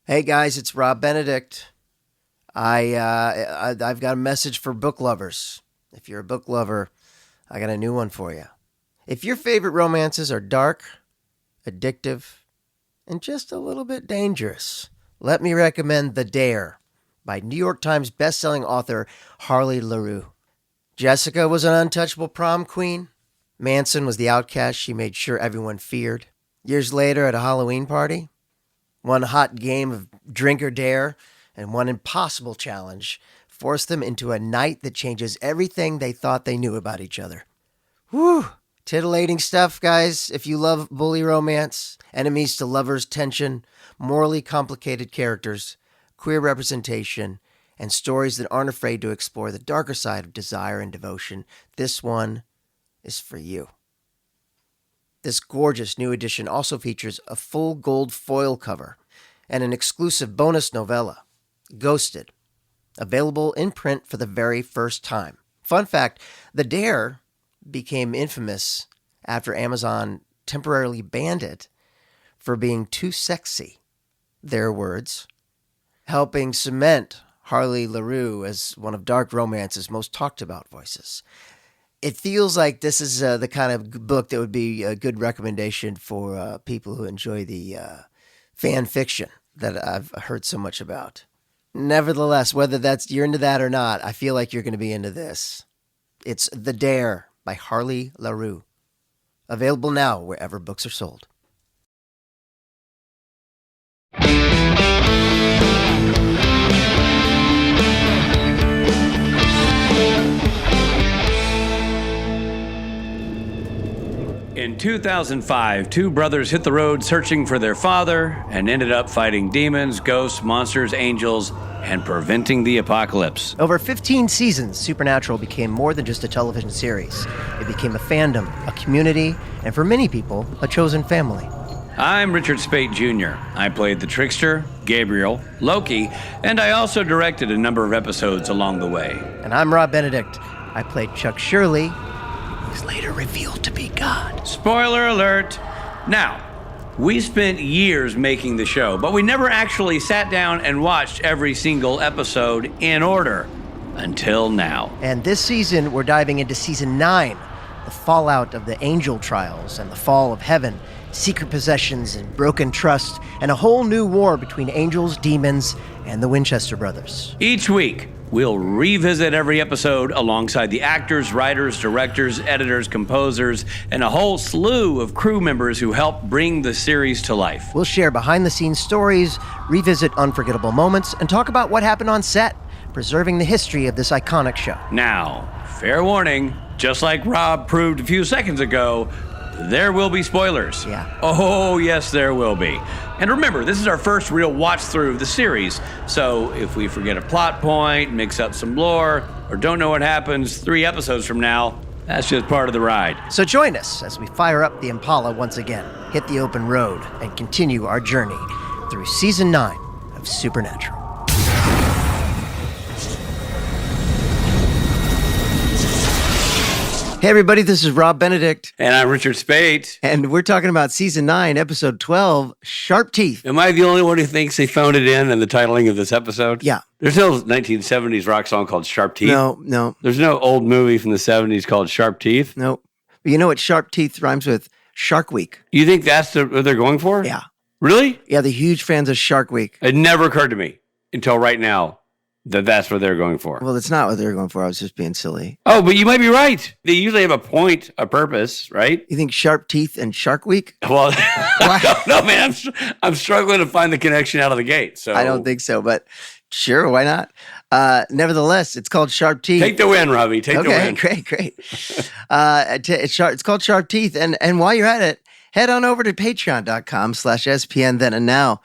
Hey guys, it's Rob Benedict. I've got a message for book lovers. If you're a book lover, I got a new one for you. If your favorite romances are dark, addictive, and just a little bit dangerous, let me recommend The Dare by New York Times bestselling author Harley LaRue. Jessica was an untouchable prom queen. Manson was the outcast she made sure everyone feared. Years later at a Halloween party, one hot game of drink or dare and one impossible challenge forced them into a night that changes everything they thought they knew about each other. Whew! Titillating stuff, guys. If you love bully romance, enemies to lovers tension, morally complicated characters, queer representation, and stories that aren't afraid to explore the darker side of desire and devotion, this one is for you. This gorgeous new edition also features a full gold foil cover and an exclusive bonus novella, Ghosted, available in print for the very first time. Fun fact, The Dare became infamous after Amazon temporarily banned it for being too sexy, their words, helping cement Harley LaRue as one of dark romance's most talked about voices. It feels like this is the kind of book that would be a good recommendation for people who enjoy the fan fiction that I've heard so much about. Nevertheless, whether you're into that or not, I feel like you're going to be into this. It's The Dare by Harley LaRue. Available now wherever books are sold. In 2005, two brothers hit the road searching for their father and ended up fighting demons, ghosts, monsters, angels, and preventing the apocalypse. Over 15 seasons, Supernatural became more than just a television series. It became a fandom, a community, and for many people, a chosen family. I'm Richard Speight Jr. I played the Trickster, Gabriel, Loki, and I also directed a number of episodes along the way. And I'm Rob Benedict. I played Chuck Shirley, who was later revealed to be God. Spoiler alert! Now, we spent years making the show, but we never actually sat down and watched every single episode in order. Until now. And this season, we're diving into Season 9, the fallout of the angel trials and the fall of heaven, secret possessions and broken trust, and a whole new war between angels, demons, and the Winchester brothers. Each week, we'll revisit every episode alongside the actors, writers, directors, editors, composers, and a whole slew of crew members who helped bring the series to life. We'll share behind-the-scenes stories, revisit unforgettable moments, and talk about what happened on set, preserving the history of this iconic show. Now, fair warning, just like Rob proved a few seconds ago, there will be spoilers. Yeah. Oh, yes, there will be. And remember, this is our first real watch through of the series, so if we forget a plot point, mix up some lore, or don't know what happens 3 episodes from now, that's just part of the ride. So join us as we fire up the Impala once again, hit the open road, and continue our journey through Season 9 of Supernatural. Hey everybody, this is Rob Benedict. And I'm Richard Speight. And we're talking about Season 9, Episode 12, Sharp Teeth. Am I the only one who thinks they phoned it in the titling of this episode? Yeah. There's no 1970s rock song called Sharp Teeth. No. There's no old movie from the 70s called Sharp Teeth. No. But you know what Sharp Teeth rhymes with? Shark Week. You think that's what they're going for? Yeah. Really? Yeah, they're huge fans of Shark Week. It never occurred to me until right now that that's what they're going for. Well, it's not what they're going for. I was just being silly. Oh, but you might be right. They usually have a point, a purpose, right? You think Sharp Teeth and Shark Week? Well, I don't know, man. I'm struggling to find the connection out of the gate. So I don't think so, but sure, why not? Nevertheless, it's called Sharp Teeth. Take the win, Robbie. Take the win. Great. It's called Sharp Teeth. And while you're at it, head on over to patreon.com/SPN then and now,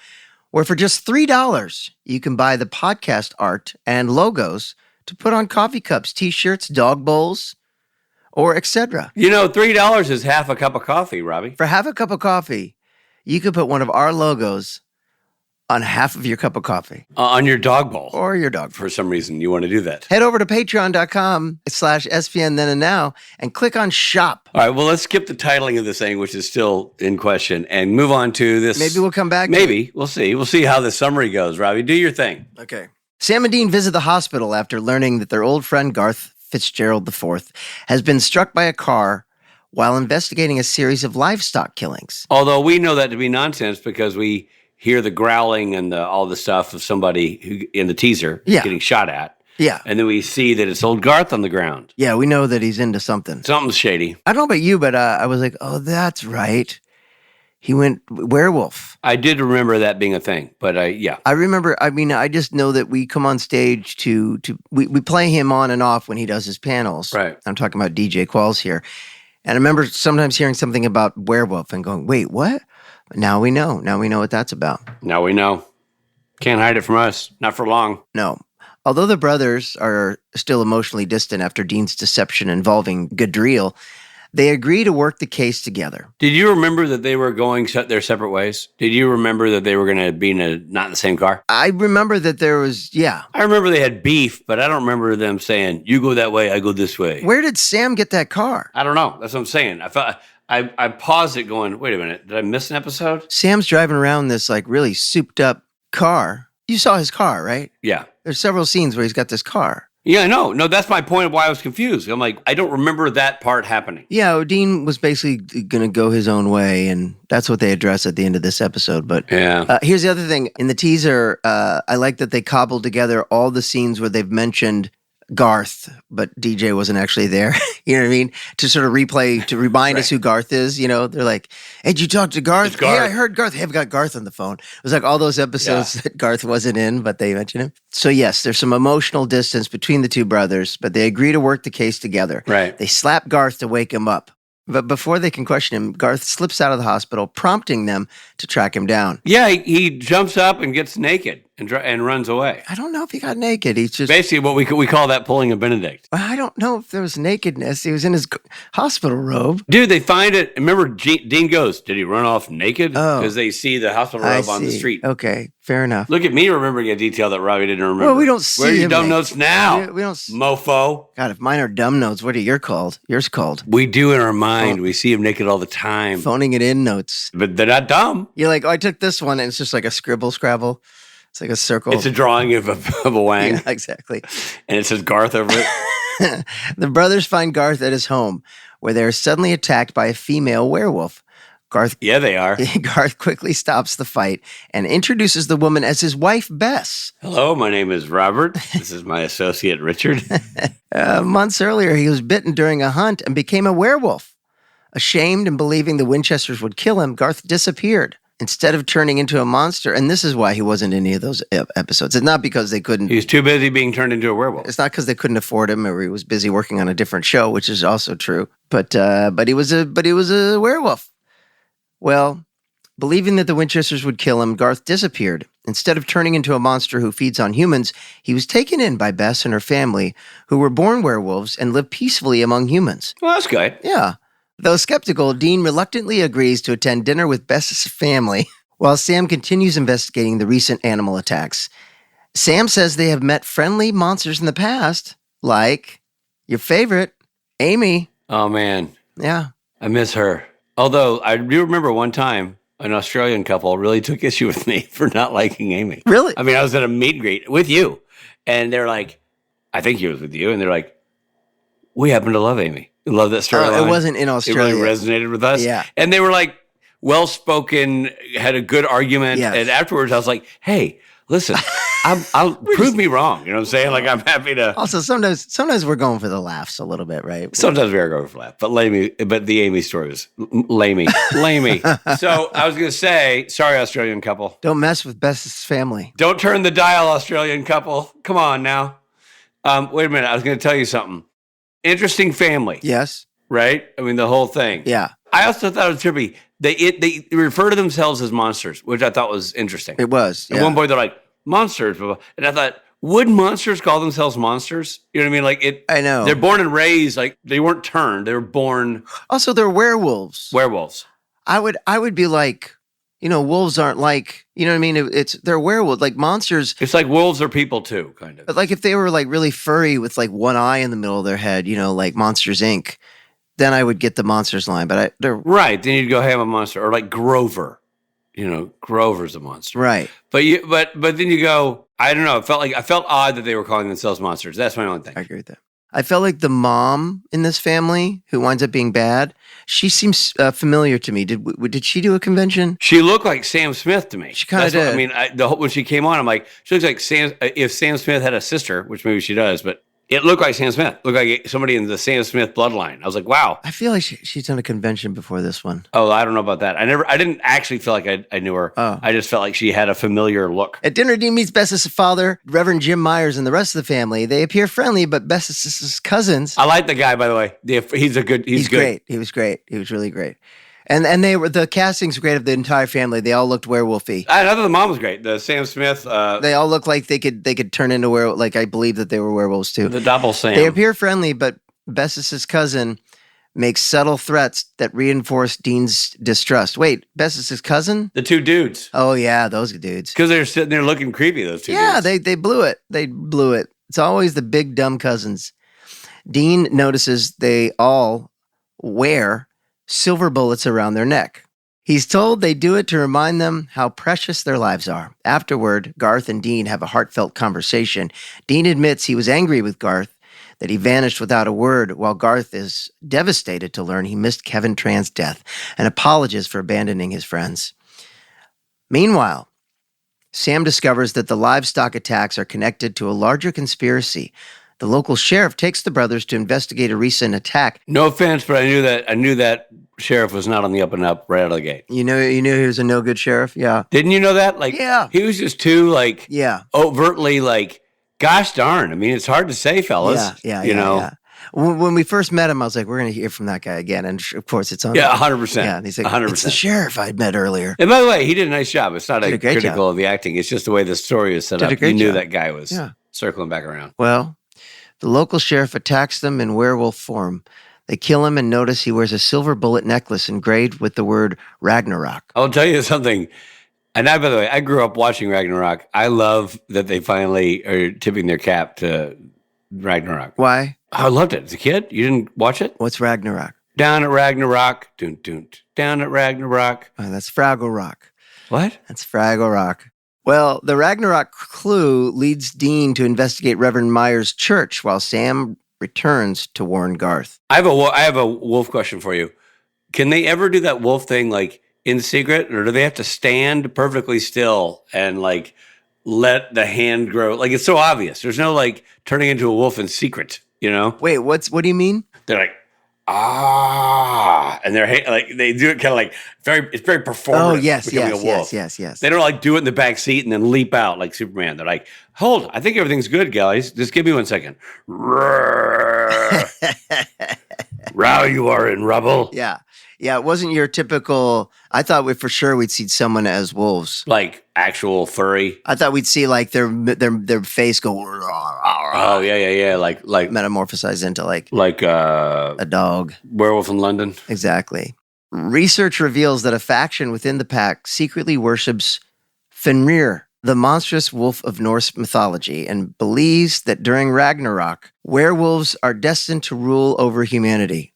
where for just $3, you can buy the podcast art and logos to put on coffee cups, t-shirts, dog bowls, or etc. You know, $3 is half a cup of coffee, Robbie. For half a cup of coffee, you could put one of our logos on half of your cup of coffee. On your dog bowl. Or your dog. For some reason, you want to do that. Head over to patreon.com/SPN then and now and click on shop. All right, well, let's skip the titling of this thing, which is still in question, and move on to this. Maybe we'll come back. Maybe. We'll see. We'll see how the summary goes, Robbie. Do your thing. Okay. Sam and Dean visit the hospital after learning that their old friend Garth Fitzgerald IV has been struck by a car while investigating a series of livestock killings. Although we know that to be nonsense because we hear the growling and all the stuff of somebody who, in the teaser getting shot at. Yeah. And then we see that it's old Garth on the ground. Yeah, we know that he's into something. Something's shady. I don't know about you, but I was like, oh, that's right. He went werewolf. I did remember that being a thing, but yeah. I remember, I just know that we come on stage we play him on and off when he does his panels. Right. I'm talking about DJ Qualls here. And I remember sometimes hearing something about werewolf and going, wait, what? But now we know. Now we know what that's about. Now we know. Can't hide it from us. Not for long. No. Although the brothers are still emotionally distant after Dean's deception involving Gadriel, they agree to work the case together. Did you remember that they were going their separate ways? Did you remember that they were going to be not in the same car? I remember that there was, yeah. I remember they had beef, but I don't remember them saying, you go that way, I go this way. Where did Sam get that car? I don't know. That's what I'm saying. I paused it going, wait a minute, did I miss an episode? Sam's driving around this like really souped up car. You saw his car, right? Yeah. There's several scenes where he's got this car. Yeah, I know. No, that's my point of why I was confused. I'm like, I don't remember that part happening. Yeah, Dean was basically going to go his own way, and that's what they address at the end of this episode. But yeah. Here's the other thing. In the teaser, I like that they cobbled together all the scenes where they've mentioned Garth, but DJ wasn't actually there. You know what I mean? To sort of replay, to remind us who Garth is. You know, they're like, hey, did you talk to Garth? Hey, I heard Garth. Hey, I've got Garth on the phone. It was like all those episodes that Garth wasn't in, but they mentioned him. So yes, there's some emotional distance between the two brothers, but they agree to work the case together. Right. They slap Garth to wake him up. But before they can question him, Garth slips out of the hospital, prompting them to track him down. Yeah, he jumps up and gets naked and runs away. I don't know if he got naked. He's just basically what we call that pulling a Benedict. I don't know if there was nakedness. He was in his hospital robe. Dude, they find it. Remember, Dean goes, did he run off naked? Because they see the hospital robe on the street. Okay, fair enough. Look at me remembering a detail that Robbie didn't remember. Well, we don't see Where are your him dumb naked. notes now? We don't. Mofo. God, if mine are dumb notes, what are yours called? We do in our mind. We see him naked all the time. Phoning it in notes. But they're not dumb. You're like, oh, I took this one, and it's just like a scrabble. It's like a circle. It's a drawing of a wang. Yeah, exactly. And it says Garth over it. The brothers find Garth at his home, where they are suddenly attacked by a female werewolf. Yeah, they are. Garth quickly stops the fight and introduces the woman as his wife, Bess. Hello, my name is Robert. This is my associate, Richard. Months earlier, he was bitten during a hunt and became a werewolf. Ashamed and believing the Winchesters would kill him, Garth disappeared. Instead of turning into a monster, and this is why he wasn't in any of those episodes. It's not because they couldn't. He was too busy being turned into a werewolf. It's not because they couldn't afford him, or he was busy working on a different show, which is also true. But he was a werewolf. Well, believing that the Winchesters would kill him, Garth disappeared. Instead of turning into a monster who feeds on humans, he was taken in by Bess and her family, who were born werewolves and live peacefully among humans. Well, that's good. Yeah. Though skeptical, Dean reluctantly agrees to attend dinner with Bess's family while Sam continues investigating the recent animal attacks. Sam says they have met friendly monsters in the past, like your favorite, Amy. Oh, man. Yeah. I miss her. Although, I do remember one time an Australian couple really took issue with me for not liking Amy. Really? I mean, I was at a meet and greet with you, and they're like, I think he was with you, and they're like, we happen to love Amy. Love that storyline. It wasn't in Australia. It really resonated with us. Yeah. And they were like well-spoken, had a good argument. Yes. And afterwards I was like, hey, listen, I'll prove me wrong. You know what I'm saying? Like, I'm happy to. Also, sometimes we're going for the laughs a little bit, right? Sometimes we are going for laugh. But the Amy story was lamey. So I was going to say, sorry, Australian couple. Don't mess with Bess's family. Don't turn the dial, Australian couple. Come on now. Wait a minute. I was going to tell you something. Interesting family. Yes. Right? I mean, the whole thing. Yeah. I also thought it was trippy. They refer to themselves as monsters, which I thought was interesting. It was. Yeah. At one point, they're like, monsters. Blah, blah. And I thought, would monsters call themselves monsters? You know what I mean? Like I know. They're born and raised, like they weren't turned. They were born. Also, they're werewolves. Werewolves. I would be like, wolves aren't like, you know what I mean? They're werewolves, like monsters. It's like wolves are people too, kind of. But like if they were like really furry with like one eye in the middle of their head, like Monsters Inc., then I would get the monsters line. But they're right. Then you'd go have a monster, or like Grover. Grover's a monster. right. But then you go, I don't know. I felt odd that they were calling themselves monsters. That's my own thing. I agree with that. I felt like the mom in this family who winds up being bad, she seems familiar to me. Did she do a convention? She looked like Sam Smith to me. She kind of did. I mean, when she came on, I'm like, she looks like Sam. If Sam Smith had a sister, which maybe she does, but it looked like Sam Smith. Looked like somebody in the Sam Smith bloodline. I was like, wow. I feel like she's done a convention before this one. Oh, I don't know about that. I didn't actually feel like I knew her. Oh. I just felt like she had a familiar look. At dinner, Dean meets Bess's father, Reverend Jim Myers, and the rest of the family. They appear friendly, but Bess's cousins. I like the guy, by the way. He's good. Great. He was great. He was really great. And the castings were great of the entire family. They all looked werewolfy. I thought the mom was great. The Sam Smith. They all look like they could turn into werewolf. Like I believe that they were werewolves too. The double Sam. They appear friendly, but Bess's cousin makes subtle threats that reinforce Dean's distrust. Wait, Bess's cousin? The two dudes. Oh yeah, those dudes. Because they're sitting there looking creepy. Those two. Yeah, dudes. they blew it. They blew it. It's always the big dumb cousins. Dean notices they all wear silver bullets around their neck. He's told they do it to remind them how precious their lives are. Afterward, Garth and Dean have a heartfelt conversation. Dean admits he was angry with Garth, that he vanished without a word, while Garth is devastated to learn he missed Kevin Tran's death and apologizes for abandoning his friends. Meanwhile, Sam discovers that the livestock attacks are connected to a larger conspiracy. The local sheriff takes the brothers to investigate a recent attack. No offense, but I knew that sheriff was not on the up and up right out of the gate. You knew he was a no good sheriff? Yeah. Didn't you know that? Like, yeah. He was just too yeah. overtly gosh darn. I mean, it's hard to say, fellas. Yeah. When we first met him, I was like, we're going to hear from that guy again. And of course, it's on. Yeah, 100%. Yeah, and he's like, 100%. It's the sheriff I'd met earlier. And by the way, he did a nice job. It's not critical job. of the acting. It's just the way the story is set up. You knew that guy was circling back around. Well, the local sheriff attacks them in werewolf form. They kill him and notice he wears a silver bullet necklace engraved with the word Ragnarok. I'll tell you something. And by the way, I grew up watching Ragnarok. I love that they finally are tipping their cap to Ragnarok. Why? I loved it. As a kid, you didn't watch it? What's Ragnarok? Down at Ragnarok. Dun, dun, down at Ragnarok. Oh, that's Fraggle Rock. What? That's Fraggle Rock. Well, the Ragnarok clue leads Dean to investigate Reverend Myers' church while Sam returns to warn Garth. I have a wolf question for you. Can they ever do that wolf thing in secret, or do they have to stand perfectly still and let the hand grow? It's so obvious. There's no turning into a wolf in secret, Wait, what do you mean? They're like, and they're they do it kind of it's very performative. Oh, yes. They don't do it in the back seat and then leap out like Superman. They're like, hold, I think everything's good, guys. Just give me 1 second. Row you are in rubble. Yeah. Yeah, it wasn't your typical. I thought for sure we'd see someone as wolves, actual furry. I thought we'd see their face go. Oh yeah, like metamorphosize into a dog. Werewolf in London. Exactly. Research reveals that a faction within the pack secretly worships Fenrir, the monstrous wolf of Norse mythology, and believes that during Ragnarok, werewolves are destined to rule over humanity.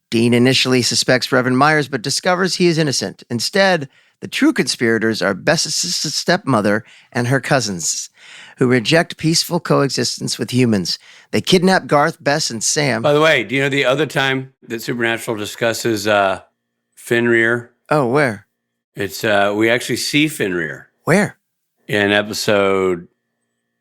Dean initially suspects Reverend Myers, but discovers he is innocent. Instead, the true conspirators are Bess's stepmother and her cousins, who reject peaceful coexistence with humans. They kidnap Garth, Bess, and Sam. By the way, do you know the other time that Supernatural discusses Fenrir? Oh, where? It's we actually see Fenrir. Where? In episode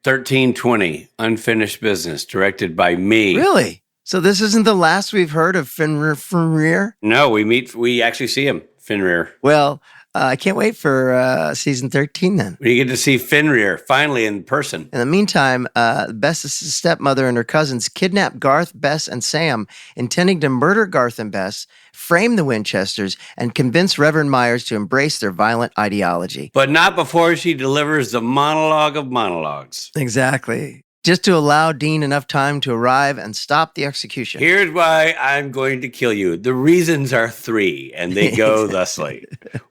1320, Unfinished Business, directed by me. Really? So this isn't the last we've heard of Fenrir? No, we actually see him, Fenrir. Well, I can't wait for season 13 then. We get to see Fenrir finally in person. In the meantime, Bess's stepmother and her cousins kidnap Garth, Bess, and Sam, intending to murder Garth and Bess, frame the Winchesters, and convince Reverend Myers to embrace their violent ideology. But not before she delivers the monologue of monologues. Exactly. just to allow Dean enough time to arrive and stop the execution. Here's why I'm going to kill you. The reasons are 3, and they go thusly.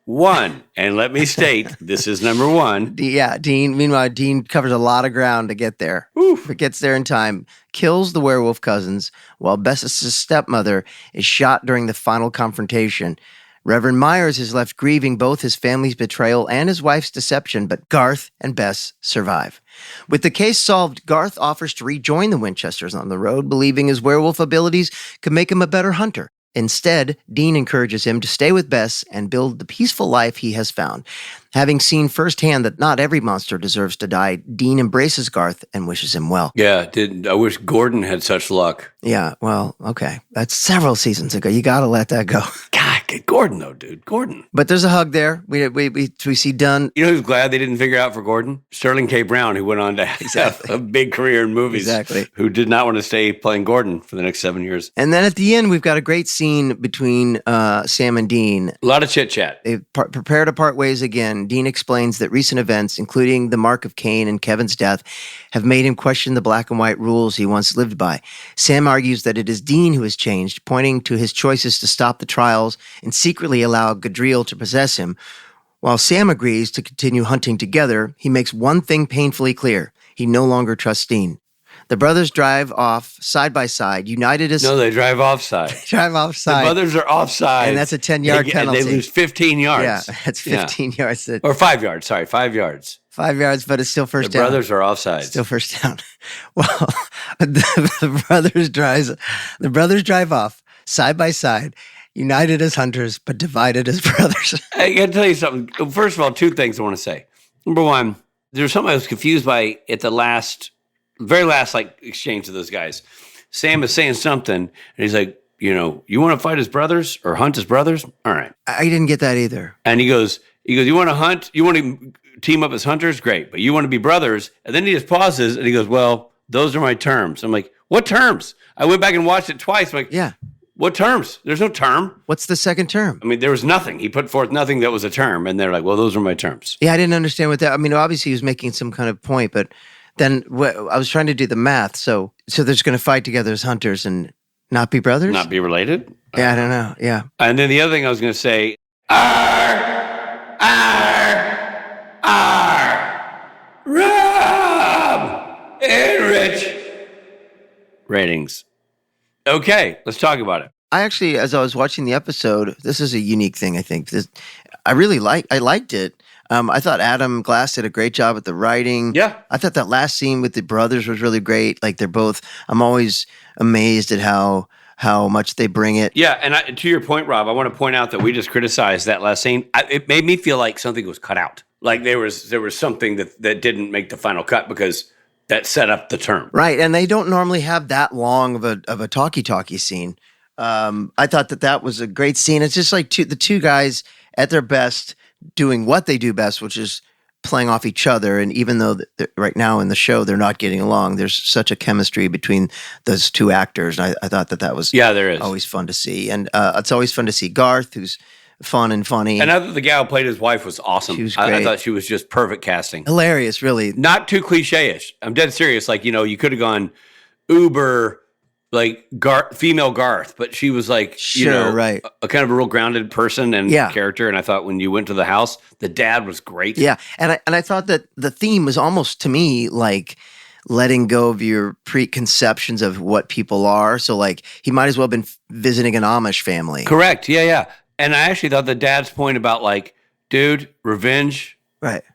1, and let me state, this is number 1. Dean. Meanwhile, Dean covers a lot of ground to get there. Oof. But gets there in time, kills the werewolf cousins, while Bess's stepmother is shot during the final confrontation. Reverend Myers is left grieving both his family's betrayal and his wife's deception, but Garth and Bess survive. With the case solved, Garth offers to rejoin the Winchesters on the road, believing his werewolf abilities could make him a better hunter. Instead, Dean encourages him to stay with Bess and build the peaceful life he has found. Having seen firsthand that not every monster deserves to die, Dean embraces Garth and wishes him well. Yeah, I wish Gordon had such luck. Yeah, well, okay. That's several seasons ago. You got to let that go. God, get Gordon, though, dude. Gordon. But there's a hug there. We see Dunn. You know who's glad they didn't figure out for Gordon? Sterling K. Brown, who went on to have a big career in movies. Exactly. Who did not want to stay playing Gordon for the next 7 years. And then at the end, we've got a great scene between Sam and Dean. A lot of chit-chat. They prepare to part ways again. Dean explains that recent events, including the mark of Cain and Kevin's death, have made him question the black and white rules he once lived by. Sam argues that it is Dean who has changed, pointing to his choices to stop the trials and secretly allow Gadriel to possess him. While Sam agrees to continue hunting together, he makes one thing painfully clear. He no longer trusts Dean. The brothers drive off side by side, united as... No, they drive offside. drive offside. The brothers are offside. And that's a 10-yard penalty. And they lose 15 yards. Yeah, that's 15 yards. Or 5 yards, sorry, 5 yards. 5 yards, but it's still first down. The brothers are offside. Still first down. Well, the brothers drive off side by side, united as hunters, but divided as brothers. I got to tell you something. First of all, 2 things I want to say. Number 1, there's something I was confused by at the very last exchange of those guys. Sam is saying something, and he's like, you want to fight his brothers or hunt his brothers? All right. I didn't get that either. And he goes, you want to hunt? You want to team up as hunters? Great. But you want to be brothers? And then he just pauses, and he goes, well, those are my terms. I'm like, what terms? I went back and watched it twice. I'm like, yeah. What terms? There's no term. What's the second term? I mean, there was nothing. He put forth nothing that was a term, and they're like, well, those are my terms. Yeah, I didn't understand what that... I mean, obviously he was making some kind of point, but... Then I was trying to do the math. So they're just going to fight together as hunters and not be brothers? Not be related? Yeah, I don't know. Yeah. And then the other thing I was going to say, Rob and Rich. Ratings. Okay, let's talk about it. I actually, as I was watching the episode, this is a unique thing, I think. I liked it. I thought Adam Glass did a great job at the writing. Yeah. I thought that last scene with the brothers was really great. Like I'm always amazed at how much they bring it. Yeah, and to your point, Rob, I want to point out that we just criticized that last scene. It made me feel like something was cut out. Like there was something that didn't make the final cut because that set up the term. Right, and they don't normally have that long of a talkie scene. I thought that was a great scene. It's just like the two guys at their best doing what they do best, which is playing off each other. And even though right now in the show they're not getting along, there's such a chemistry between those two actors. And I thought that was there is always fun to see. And it's always fun to see Garth, who's fun and funny. And I thought the gal who played his wife was awesome. She was great. I thought she was just perfect casting. Hilarious, really. Not too cliche-ish. I'm dead serious. Like, you could have gone uber female Garth, but she was like, right. a kind of a real grounded person and character. And I thought when you went to the house, the dad was great. Yeah. And I thought that the theme was almost to me like letting go of your preconceptions of what people are. So like he might as well have been visiting an Amish family. Correct. Yeah. And I actually thought the dad's point about like, dude, revenge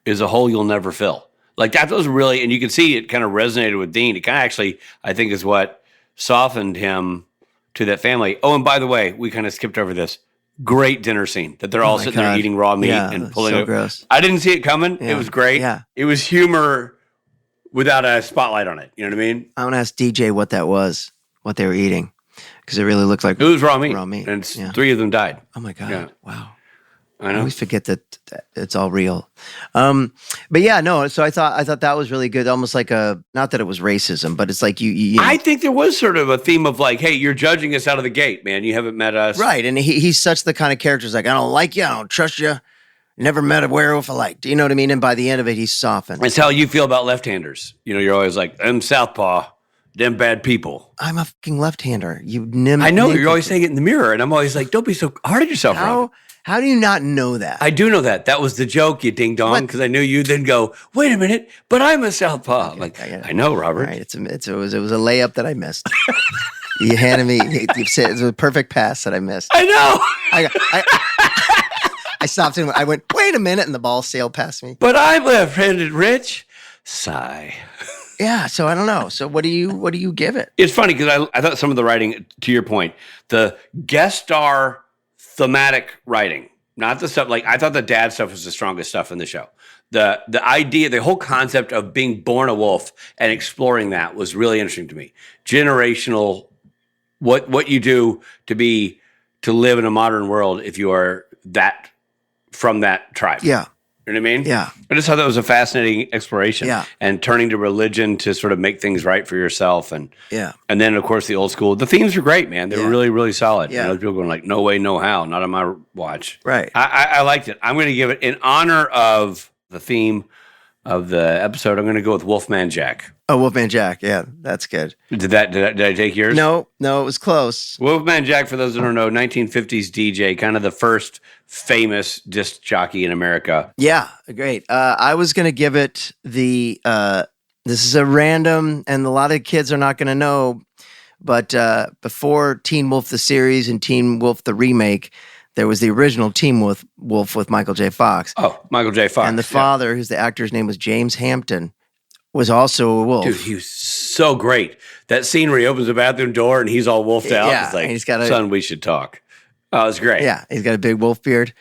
is a hole you'll never fill. Like that was really, and you can see it kind of resonated with Dean. It kind of actually, I think, is what softened him to that family. Oh, and by the way, we kind of skipped over this. Great dinner scene that they're all sitting there eating raw meat and pulling it. Gross. I didn't see it coming. Yeah. It was great. Yeah. It was humor without a spotlight on it. You know what I mean? I want to ask DJ what that was, what they were eating, because it really looked like it was raw meat. Raw meat. And 3 of them died. Oh my God. Yeah. Wow. I know. I always forget that it's all real. But yeah, no. So I thought that was really good. Almost like not that it was racism, but it's like you know. I think there was sort of a theme of like, hey, you're judging us out of the gate, man. You haven't met us, right? And he's such the kind of character who's like, I don't like you, I don't trust you. Never met a werewolf I liked. You know what I mean? And by the end of it, he's softened. It's how you feel about left-handers. You're always like, I'm southpaw, them bad people. I'm a fucking left-hander. I know, you're always saying it in the mirror, and I'm always like, don't be so hard on yourself, Rob. How do you not know that? I do know that. That was the joke, you ding-dong, because I knew you'd then go, wait a minute, but I'm a southpaw. I'm like, I know, Robert. All right, it was a layup that I missed. You handed me, you said it was a perfect pass that I missed. I know. I stopped and I went, wait a minute, and the ball sailed past me. But I'm left-handed, Rich. Sigh. Yeah, so I don't know. So what do you give it? It's funny because I thought some of the writing, to your point, the guest star thematic writing, not the stuff like I thought the dad stuff was the strongest stuff in the show. The idea, the whole concept of being born a wolf and exploring that was really interesting to me. Generational, what you do to live in a modern world if you are that from that tribe. Yeah. You know what I mean? Yeah. I just thought that was a fascinating exploration. Yeah. And turning to religion to sort of make things right for yourself. And then, of course, the old school. The themes are great, man. They were really, really solid. Yeah. People going like, no way, no how. Not on my watch. Right. I liked it. I'm going to give it, in honor of the theme of the episode, I'm going to go with Wolfman Jack. Oh, Wolfman Jack. Yeah, that's good. Did I take yours? No, it was close. Wolfman Jack, for those that don't know, 1950s DJ, kind of the first famous disc jockey in America. Yeah, great. I was going to give it this is a random, and a lot of kids are not going to know, but before Teen Wolf the series and Teen Wolf the remake, there was the original Teen Wolf with Michael J. Fox. Oh, Michael J. Fox. And the father, who's the actor's name was James Hampton, was also a wolf. Dude, he was so great. That scene where he opens the bathroom door and he's all wolfed out. Yeah, it's like, he's got son, we should talk. Oh, it's great. Yeah, he's got a big wolf beard.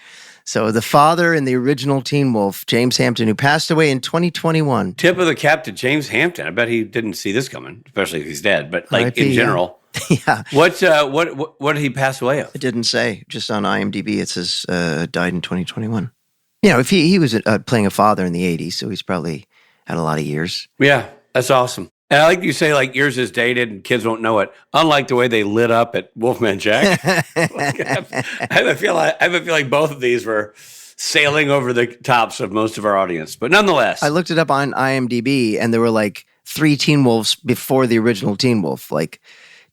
So the father in the original Teen Wolf, James Hampton, who passed away in 2021. Tip of the cap to James Hampton. I bet he didn't see this coming, especially if he's dead. But like R.I.P., in general, yeah. What did he pass away of? It didn't say. Just on IMDb, it says died in 2021. You know, if he was playing a father in the 80s, so he's probably had a lot of years. Yeah, that's awesome. And I like you say, like, yours is dated and kids won't know it. Unlike the way they lit up at Wolfman Jack. I have a feel like both of these were sailing over the tops of most of our audience. But nonetheless. I looked it up on IMDb, and there were like 3 Teen Wolves before the original Teen Wolf. Like,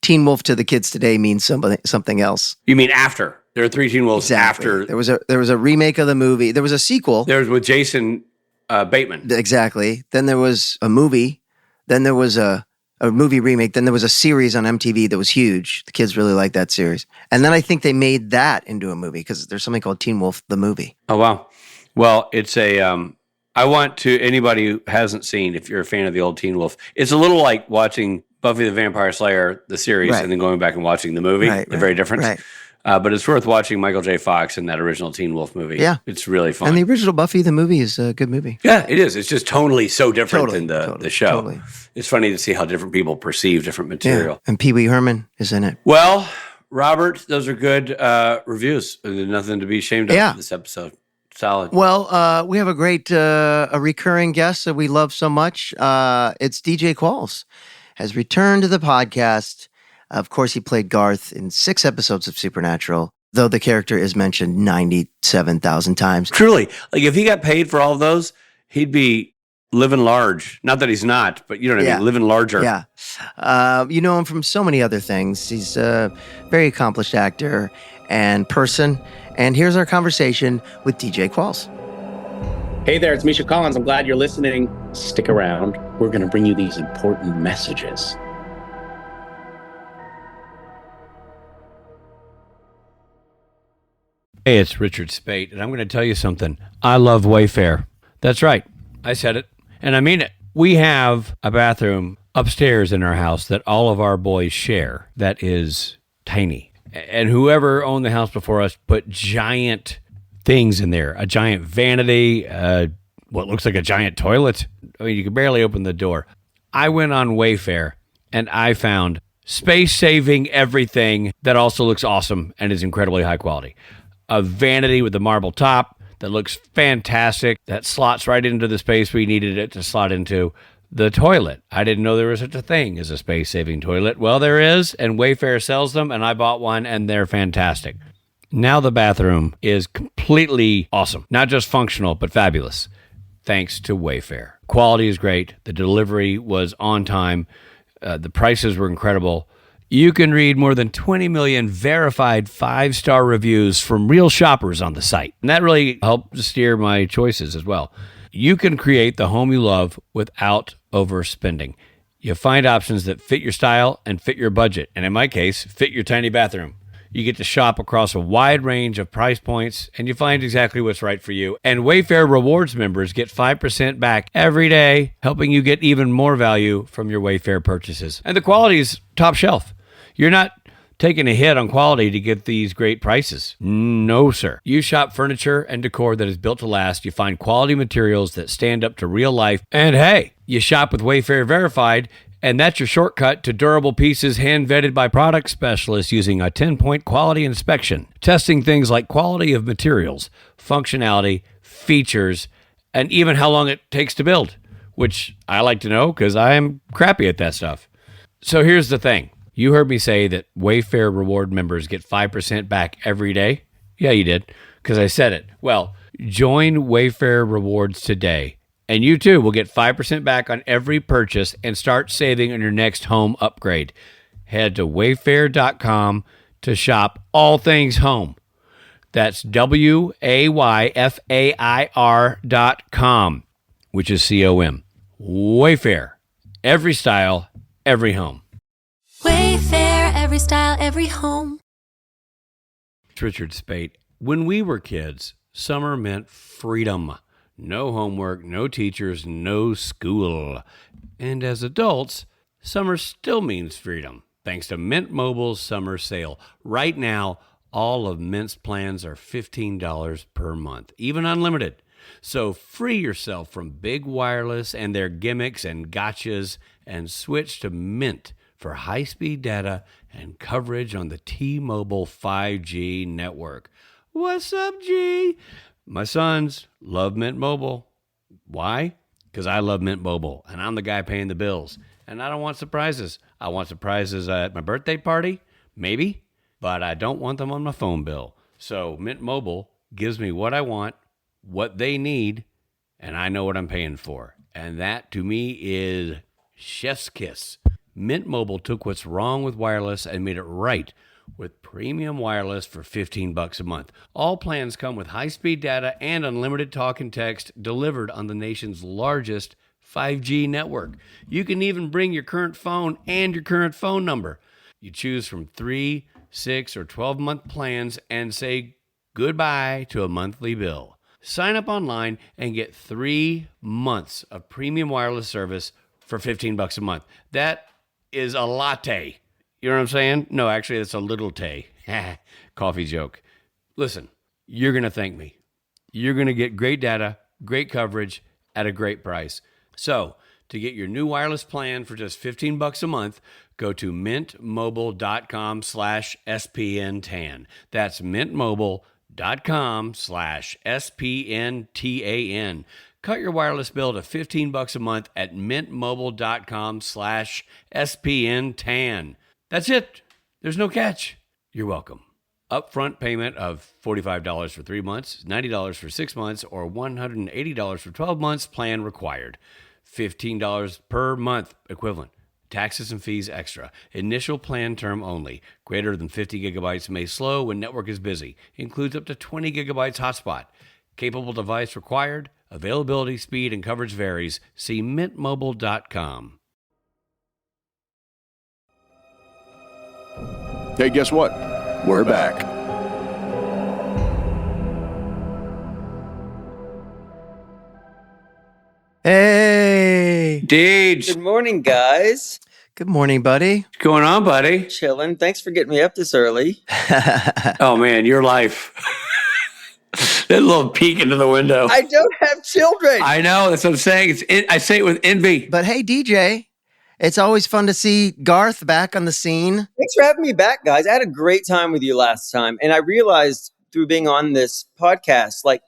Teen Wolf to the kids today means something else. You mean after? There are 3 Teen Wolves after. There was a remake of the movie. There was a sequel. There was with Jason Bateman. Exactly. Then there was a movie. Then there was a movie remake. Then there was a series on MTV that was huge. The kids really liked that series. And then I think they made that into a movie because there's something called Teen Wolf, the movie. Oh, wow. Well, it's I want to, anybody who hasn't seen, if you're a fan of the old Teen Wolf, it's a little like watching Buffy the Vampire Slayer, the series, and then going back and watching the movie. They're very different. Right. But it's worth watching Michael J. Fox in that original Teen Wolf movie. Yeah. It's really fun. And the original Buffy, the movie, is a good movie. Yeah, it is. It's just tonally so different than the show. Totally. It's funny to see how different people perceive different material. Yeah. And Pee Wee Herman is in it. Well, Robert, those are good reviews. There's nothing to be ashamed of in this episode. Solid. Well, we have a great a recurring guest that we love so much. It's DJ Qualls. Has returned to the podcast. Of course, he played Garth in 6 episodes of Supernatural, though the character is mentioned 97,000 times. Truly, like if he got paid for all of those, he'd be living large. Not that he's not, but you know what I mean, living larger. Yeah. You know him from so many other things. He's a very accomplished actor and person. And here's our conversation with DJ Qualls. Hey there, it's Misha Collins. I'm glad you're listening. Stick around. We're going to bring you these important messages. Hey, it's Richard Spate, and I'm going to tell you something. I love Wayfair. That's right. I said it, and I mean it. We have a bathroom upstairs in our house that all of our boys share that is tiny. And whoever owned the house before us put giant things in there. A giant vanity, what looks like a giant toilet. I mean, you can barely open the door. I went on Wayfair, and I found space-saving everything that also looks awesome and is incredibly high quality. A vanity with a marble top that looks fantastic, that slots right into the space we needed it to slot into. The toilet. I didn't know there was such a thing as a space-saving toilet. Well, there is, and Wayfair sells them, and I bought one, and they're fantastic. Now the bathroom is completely awesome. Not just functional, but fabulous. Thanks to Wayfair. Quality is great. The delivery was on time. The prices were incredible. You can read more than 20 million verified 5-star reviews from real shoppers on the site. And that really helped steer my choices as well. You can create the home you love without overspending. You find options that fit your style and fit your budget. And in my case, fit your tiny bathroom. You get to shop across a wide range of price points, and you find exactly what's right for you. And Wayfair Rewards members get 5% back every day, helping you get even more value from your Wayfair purchases. And the quality is top shelf. You're not taking a hit on quality to get these great prices. No, sir. You shop furniture and decor that is built to last. You find quality materials that stand up to real life. And hey, you shop with Wayfair Verified, and that's your shortcut to durable pieces hand-vetted by product specialists using a 10-point quality inspection, testing things like quality of materials, functionality, features, and even how long it takes to build, which I like to know because I am crappy at that stuff. So here's the thing. You heard me say that Wayfair Reward members get 5% back every day. Yeah, you did, because I said it. Well, join Wayfair Rewards today, and you too will get 5% back on every purchase and start saving on your next home upgrade. Head to wayfair.com to shop all things home. That's WAYFAIR.com, which is COM. Wayfair. Every style, every home. Wayfair, every style, every home. It's Richard Spate. When we were kids, summer meant freedom. No homework, no teachers, no school. And as adults, summer still means freedom, thanks to Mint Mobile's summer sale. Right now, all of Mint's plans are $15 per month, even unlimited. So free yourself from big wireless and their gimmicks and gotchas and switch to Mint for high-speed data and coverage on the T-Mobile 5G network. What's up, G? My sons love Mint Mobile. Why? Because I love Mint Mobile, and I'm the guy paying the bills. And I don't want surprises. I want surprises at my birthday party, maybe, but I don't want them on my phone bill. So Mint Mobile gives me what I want, what they need, and I know what I'm paying for. And that, to me, is chef's kiss. Mint Mobile took what's wrong with wireless and made it right with premium wireless for $15 a month. All plans come with high-speed data and unlimited talk and text delivered on the nation's largest 5G network. You can even bring your current phone and your current phone number. You choose from 3, 6, or 12-month plans and say goodbye to a monthly bill. Sign up online and get 3 months of premium wireless service for $15 a month. That is a latte. You know what I'm saying? No, actually, it's a little tay. Coffee joke. Listen, you're going to thank me. You're going to get great data, great coverage at a great price. So, to get your new wireless plan for just $15 a month, go to mintmobile.com/SPNTAN. That's mintmobile.com/SPNTAN. Cut your wireless bill to $15 a month at mintmobile.com/SPNTAN. That's it. There's no catch. You're welcome. Upfront payment of $45 for 3 months, $90 for 6 months, or $180 for 12 months. Plan required. $15 per month equivalent. Taxes and fees extra. Initial plan term only. Greater than 50 gigabytes may slow when network is busy. Includes up to 20 gigabytes hotspot. Capable device required. Availability, speed, and coverage varies. See mintmobile.com. Hey, guess what? We're back. Hey. Deej. Good morning, guys. Good morning, buddy. What's going on, buddy? Chilling. Thanks for getting me up this early. Oh, man, your life. That little peek into the window. I don't have children. I know. That's what I'm saying. I say it with envy. But hey, DJ, it's always fun to see Garth back on the scene. Thanks for having me back, guys. I had a great time with you last time. And I realized through being on this podcast, like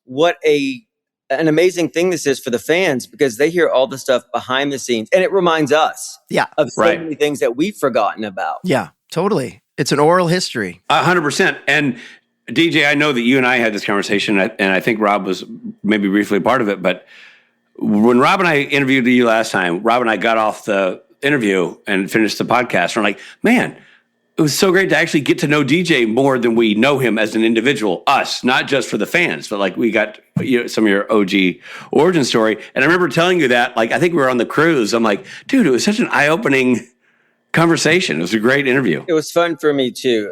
what an amazing thing this is for the fans, because they hear all the stuff behind the scenes. And it reminds us of so many things that we've forgotten about. Yeah, totally. It's an oral history. 100%. And DJ, I know that you and I had this conversation, and I think Rob was maybe briefly a part of it, but when Rob and I interviewed you last time, Rob and I got off the interview and finished the podcast. And we're like, man, it was so great to actually get to know DJ more than we know him as an individual, us, not just for the fans, but like we got some of your OG origin story. And I remember telling you that, like, I think we were on the cruise. I'm like, dude, it was such an eye-opening conversation. It was a great interview. It was fun for me too.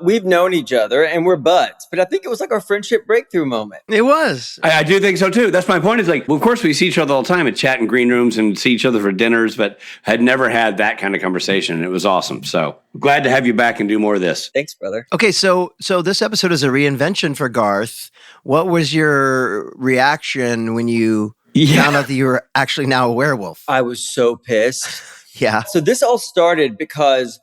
We've known each other and we're buds, but I think it was like our friendship breakthrough moment. It was. I do think so too. That's my point. Is like, well, of course, we see each other all the time and chat in green rooms and see each other for dinners, but had never had that kind of conversation. And it was awesome. So glad to have you back and do more of this. Thanks, brother. Okay, so this episode is a reinvention for Garth. What was your reaction when you found out that you were actually now a werewolf? I was so pissed. Yeah. So this all started because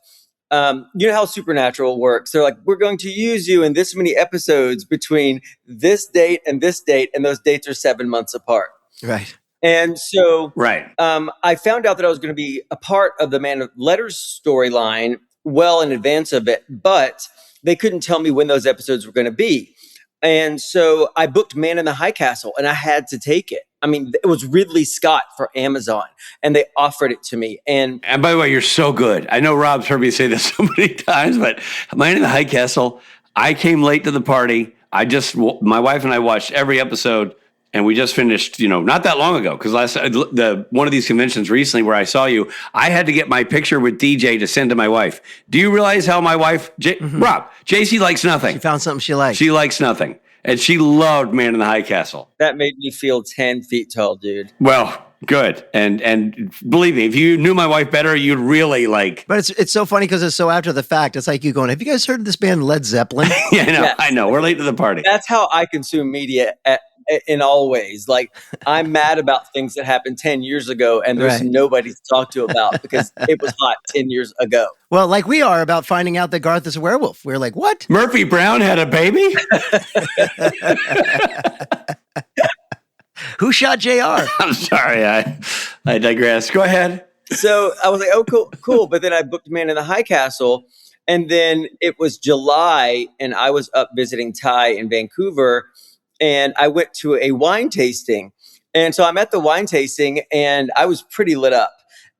you know how Supernatural works. They're like, we're going to use you in this many episodes between this date, and those dates are 7 months apart. Right. And so Right. I found out that I was going to be a part of the Man of Letters storyline well in advance of it, but they couldn't tell me when those episodes were going to be. And so I booked Man in the High Castle, and I had to take it. I mean, it was Ridley Scott for Amazon, and they offered it to me. And by the way, you're so good. I know Rob's heard me say this so many times, but Man in the High Castle, I came late to the party. My wife and I watched every episode, and we just finished, not that long ago. Because one of these conventions recently where I saw you, I had to get my picture with DJ to send to my wife. Do you realize how my wife, Rob, JC likes nothing. She found something she liked. She likes nothing. And she loved Man in the High Castle. that made me feel 10 feet tall, dude. Well, good. And believe me, if you knew my wife better, you'd really like. But it's so funny because it's so after the fact. It's like you going, have you guys heard of this band Led Zeppelin? Yeah, Yes. I know. We're late to the party. That's how I consume media in all ways. Like, I'm mad about things that happened 10 years ago, and there's Right. nobody to talk to about because it was hot 10 years ago. Well, like we are about finding out that Garth is a werewolf. We're like, what? Murphy Brown had a baby? Who shot JR? I'm sorry. I digress. Go ahead. So I was like, oh, cool. But then I booked Man in the High Castle, and then it was July, and I was up visiting Ty in Vancouver, and I went to a wine tasting. And so I'm at the wine tasting, and I was pretty lit up.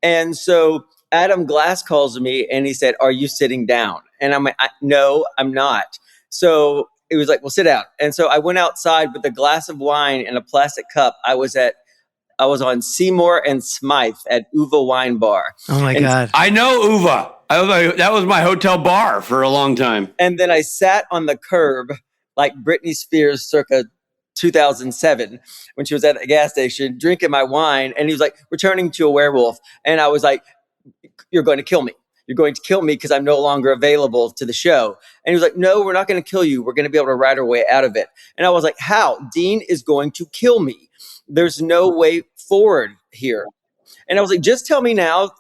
And so Adam Glass calls me, and he said, "Are you sitting down?" And I'm like, "No, I'm not." So it was like, "Well, sit down." And so I went outside with a glass of wine and a plastic cup. I was on Seymour and Smythe at Uva Wine Bar. Oh my And- God. I know Uva. That was my hotel bar for a long time. And then I sat on the curb like Britney Spears circa 2007 when she was at the gas station drinking my wine. And he was like, "We're turning to a werewolf." And I was like, "You're going to kill me. You're going to kill me because I'm no longer available to the show." And he was like, "No, we're not going to kill you. We're going to be able to ride our way out of it." And I was like, "How? Dean is going to kill me. There's no way forward here." And I was like, "Just tell me now."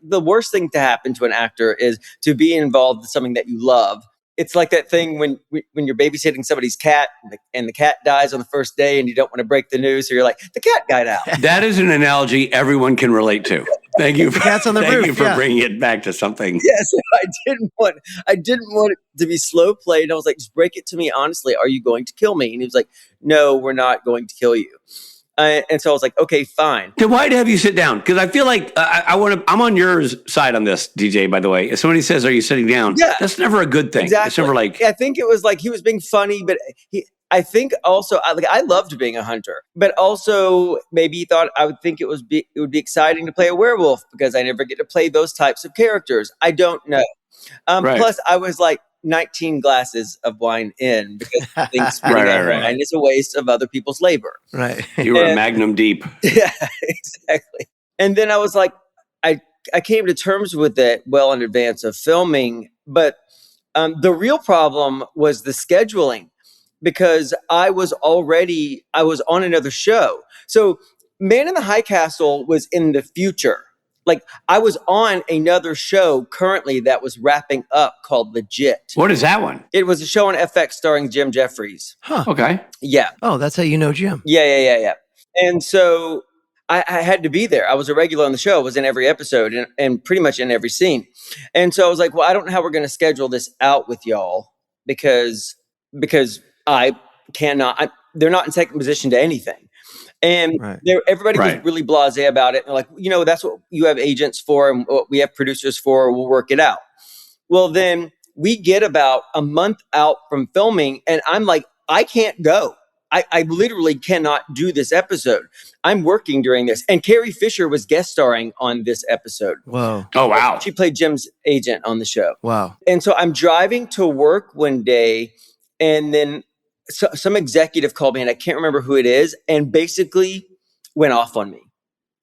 The worst thing to happen to an actor is to be involved in something that you love. It's like that thing when you're babysitting somebody's cat and the cat dies on the first day and you don't want to break the news. So you're like, "The cat died out." That is an analogy everyone can relate to. Thank you. Cat's on the thank roof, you for yeah. bringing it back to something. Yes, I didn't want it to be slow played. I was like, "Just break it to me honestly. Are you going to kill me?" And he was like, "No, we're not going to kill you." And so I was like, "Okay, fine." Then why'd have you sit down? Because I feel like I'm on your side on this, DJ, by the way. If somebody says, "Are you sitting down?" Yeah. That's never a good thing. Exactly. It's never like, I think it was like he was being funny, but I think also I loved being a hunter, but also maybe he thought I would think it would be exciting to play a werewolf because I never get to play those types of characters. I don't know. Right. Plus, I was like 19 glasses of wine in because I think spitting Right, out right. wine is a waste of other people's labor. Right. you were a And- magnum deep. Yeah, exactly. And then I was like, I came to terms with it well in advance of filming, but the real problem was the scheduling because I was on another show. So Man in the High Castle was in the future. Like I was on another show currently that was wrapping up called Legit. What is that one? It was a show on FX starring Jim Jeffries. Huh. Okay. Yeah. Oh, that's how you know Jim. Yeah. And so I had to be there. I was a regular on the show. I was in every episode and pretty much in every scene. And so I was like, well, I don't know how we're going to schedule this out with y'all. because I cannot. They're not in second position to anything. And everybody was really blasé about it. And like, that's what you have agents for and what we have producers for. We'll work it out. Well, then we get about a month out from filming and I'm like, I can't go. I literally cannot do this episode. I'm working during this. And Carrie Fisher was guest starring on this episode. Whoa. Oh, wow. She played Jim's agent on the show. Wow. And so I'm driving to work one day and then some executive called me and I can't remember who it is and basically went off on me.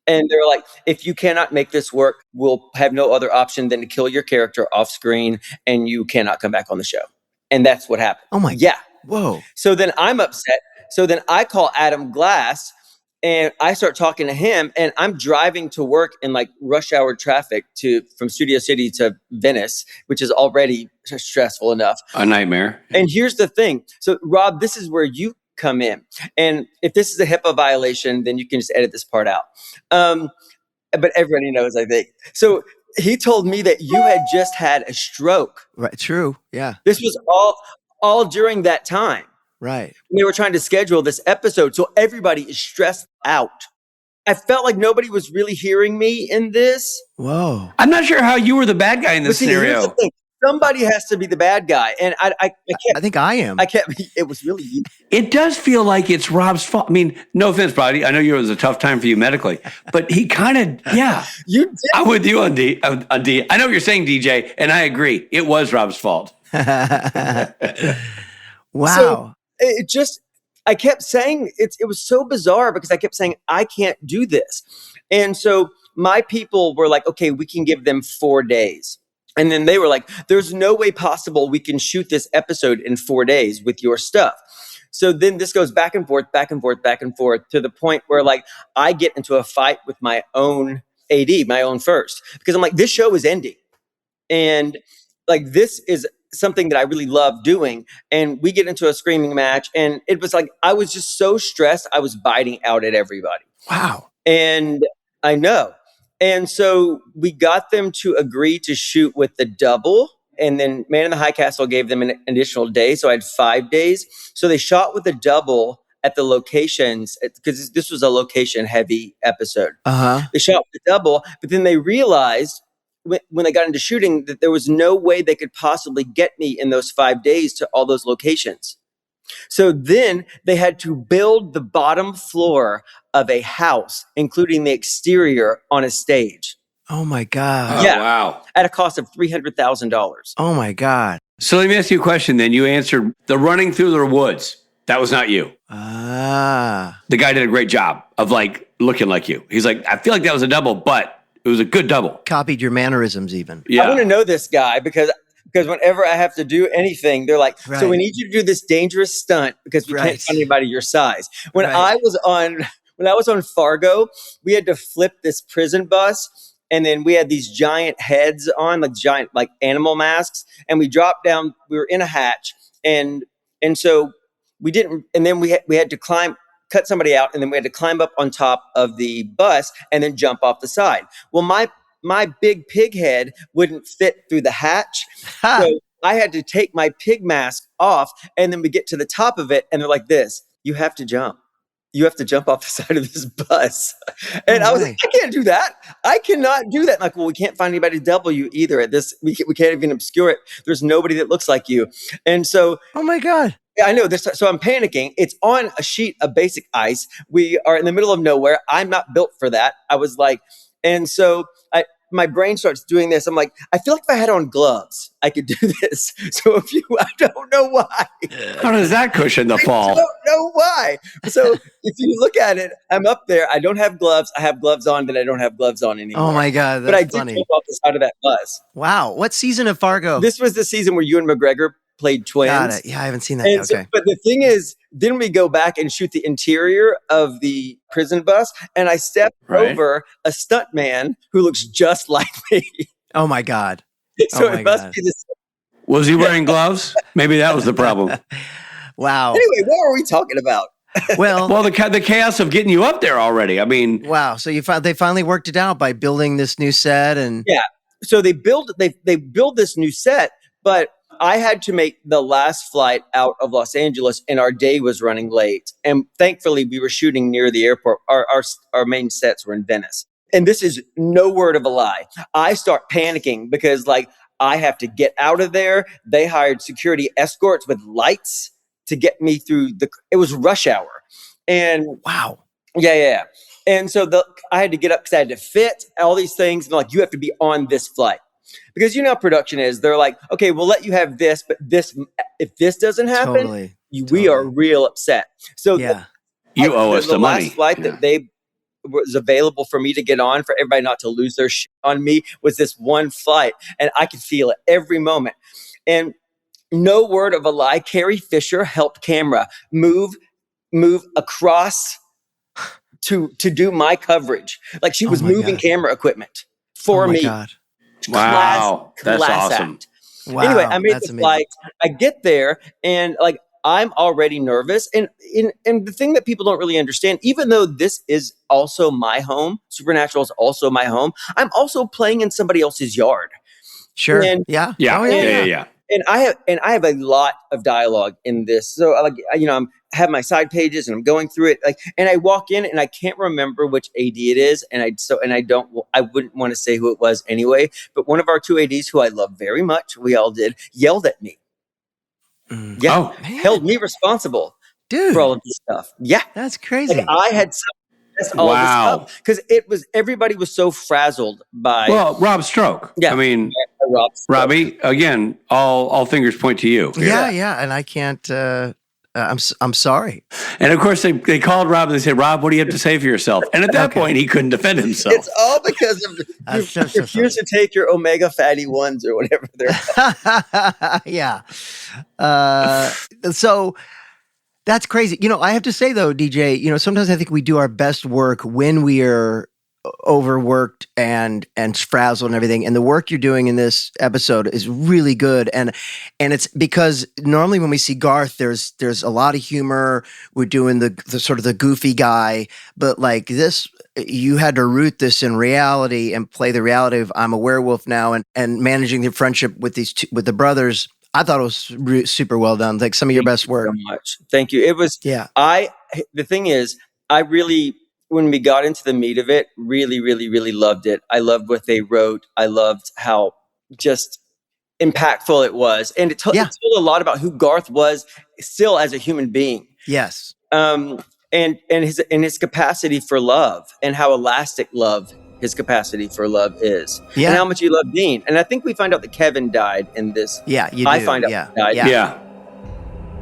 And they're like, if you cannot make this work, we'll have no other option than to kill your character off screen and you cannot come back on the show. And that's what happened. Oh my. Yeah. Whoa. So then I'm upset. So then I call Adam Glass and I start talking to him and I'm driving to work in like rush hour traffic from Studio City to Venice, which is already stressful enough. A nightmare. And here's the thing. So Rob, this is where you come in. And if this is a HIPAA violation, then you can just edit this part out. But everybody knows, I think. So he told me that you had just had a stroke. Right. True. Yeah. This was all during that time. Right. They were trying to schedule this episode. So everybody is stressed out. I felt like nobody was really hearing me in this. Whoa. I'm not sure how you were the bad guy in this Here's scenario. the thing. Somebody has to be the bad guy. And I can't. I think I am. I can't. It was really you. It does feel like it's Rob's fault. I mean, no offense, buddy. I know it was a tough time for you medically, but he kind of, yeah. You did. I'm with you on D. I know what you're saying, DJ, and I agree. It was Rob's fault. Wow. So I kept saying it was so bizarre because I kept saying, I can't do this. And so my people were like, okay, we can give them 4 days. And then they were like, there's no way possible we can shoot this episode in 4 days with your stuff. So then this goes back and forth to the point where like I get into a fight with my own AD, my own first, because I'm like, this show is ending. And like, this is something that I really love doing. And we get into a screaming match. And it was like, I was just so stressed. I was biting out at everybody. Wow. And I know. And so we got them to agree to shoot with the double. And then Man in the High Castle gave them an additional day. So I had 5 days. So they shot with the double at the locations because this was a location heavy episode. They shot with the double, but then they realized when they got into shooting that there was no way they could possibly get me in those 5 days to all those locations. So then they had to build the bottom floor of a house, including the exterior, on a stage. Oh my God. Oh, wow. At a cost of $300,000. Oh my God. So let me ask you a question then. You answered the running through the woods. That was not you. The guy did a great job of like looking like you. He's like, I feel like that was a double, but it was a good double. Copied your mannerisms even. I want to know this guy because whenever I have to do anything, they're like, so we need you to do this dangerous stunt because we can't find anybody your size. When I was on Fargo, we had to flip this prison bus. And then we had these giant heads on, like giant, like animal masks. And we dropped down, we were in a hatch. And so we didn't, and then we had to cut somebody out. And then we had to climb up on top of the bus and then jump off the side. Well, my big pig head wouldn't fit through the hatch. So I had to take my pig mask off. And then we get to the top of it. And they're like this, you have to jump. You have to jump off the side of this bus. And I was like, I can't do that. I cannot do that. Like, well, we can't find anybody to double you either at this. We can't even obscure it. There's nobody that looks like you. And so, oh my God. I know this. So I'm panicking. It's on a sheet of basic ice. We are in the middle of nowhere. I'm not built for that. I was like, and so my brain starts doing this. I'm like, I feel like if I had on gloves, I could do this. So I don't know why. How does that cushion the fall? I don't know why. So if you look at it, I'm up there. I don't have gloves. I have gloves on, but I don't have gloves on anymore. Oh my God. That's but I funny. did jump off the side of that bus. Wow. What season of Fargo? This was the season where Ewan McGregor played twins. Got it. Yeah, I haven't seen that. Okay. So, but the thing is, then we go back and shoot the interior of the prison bus, and I step over a stuntman who looks just like me. Oh my God. So it must be this. Was he wearing gloves? Maybe that was the problem. Wow. Anyway, what were we talking about? Well, the chaos of getting you up there already. I mean, wow. So they finally worked it out by building this new set, and yeah. So they build this new set, but I had to make the last flight out of Los Angeles, and our day was running late. And thankfully, we were shooting near the airport. Our main sets were in Venice. And this is no word of a lie. I start panicking because, like, I have to get out of there. They hired security escorts with lights to get me through it was rush hour. And Wow. yeah. And so I had to get up because I had to fit all these things. And like, you have to be on this flight. Because you know how production is. They're like, okay, we'll let you have this, but if this doesn't happen, Totally. we are real upset. So Yeah. You owe us the money. last flight that they was available for me to get on, for everybody not to lose their shit on me, was this one flight, and I could feel it every moment. And no word of a lie, Carrie Fisher helped camera move across to do my coverage. Like she was moving camera equipment for me. God. Wow. That's awesome. Act. Wow. Anyway, I made that's the amazing. flight. I get there and like I'm already nervous. And the thing that people don't really understand, even though this is also my home, Supernatural is also my home, I'm also playing in somebody else's yard. Sure. And- yeah. Yeah. Oh, Yeah. And I have a lot of dialogue in this. So like, you know, I have my side pages and I'm going through it. Like, and I walk in and I can't remember which AD it is. And I wouldn't want to say who it was anyway, but one of our two ADs who I love very much, we all did, yelled at me. Yeah. Oh, Man. Held me responsible Dude, for all of this stuff. Yeah. that's crazy. Like I had all this Wow. stuff because everybody was so frazzled by Rob Stroke. Yeah. I mean, Rob's Robbie, again, all fingers point to you. yeah. And I can't, I'm sorry. And of course, they called Rob and they said, Rob, what do you have to say for yourself? And at that point, he couldn't defend himself. It's all because of you refuse to take your omega fatty ones or whatever they're. Yeah. So that's crazy. You know, I have to say though, DJ, you know, sometimes I think we do our best work when we are overworked and frazzled and everything. And the work you're doing in this episode is really good. And it's because normally when we see Garth, there's a lot of humor. We're doing the sort of the goofy guy, but like this, you had to root this in reality and play the reality of I'm a werewolf now and managing the friendship with with the brothers. I thought it was super well done. Like some of your best work. So much. Thank you. It was. Yeah. The thing is, I really, when we got into the meat of it, really, really, really loved it. I loved what they wrote. I loved how just impactful it was, and it told a lot about who Garth was still as a human being. Yes. And his capacity for love, and how elastic his capacity for love is, and how much he loved Dean. And I think we find out that Kevin died in this. Yeah, you do. I find out he died. Yeah.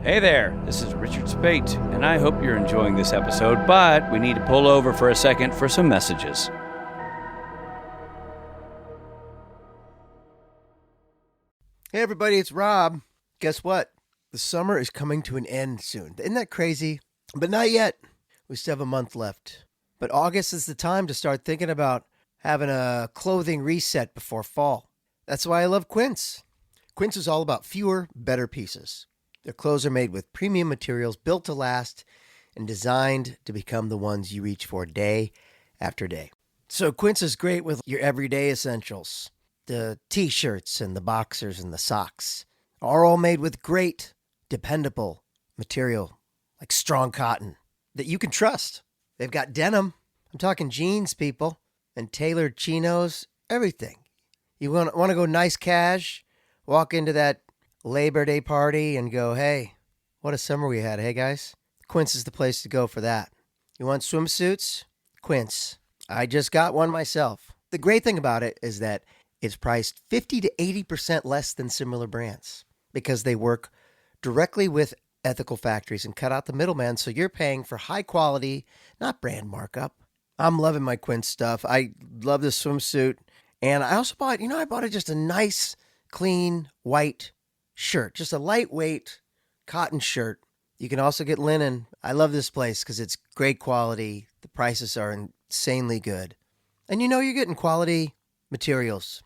Hey there, this is Richard Spate, and I hope you're enjoying this episode, but we need to pull over for a second for some messages. Hey everybody, it's Rob. Guess what? The summer is coming to an end soon. Isn't that crazy? But not yet. We still have a month left. But August is the time to start thinking about having a clothing reset before fall. That's why I love Quince. Quince is all about fewer, better pieces. Their clothes are made with premium materials built to last and designed to become the ones you reach for day after day. So Quince is great with your everyday essentials. The t-shirts and the boxers and the socks are all made with great, dependable material like strong cotton that you can trust. They've got denim. I'm talking jeans, people, and tailored chinos, everything. You want to go nice cash, walk into that Labor Day party and go, hey, what a summer we had, hey guys? Quince is the place to go for that. You want swimsuits? Quince. I just got one myself. The great thing about it is that it's priced 50 to 80% less than similar brands because they work directly with ethical factories and cut out the middleman, so you're paying for high quality, not brand markup. I'm loving my Quince stuff. I love this swimsuit. And I also bought just a nice, clean, white shirt. Just a lightweight cotton shirt. You can also get linen. I love this place because it's great quality. The prices are insanely good. And you're getting quality materials.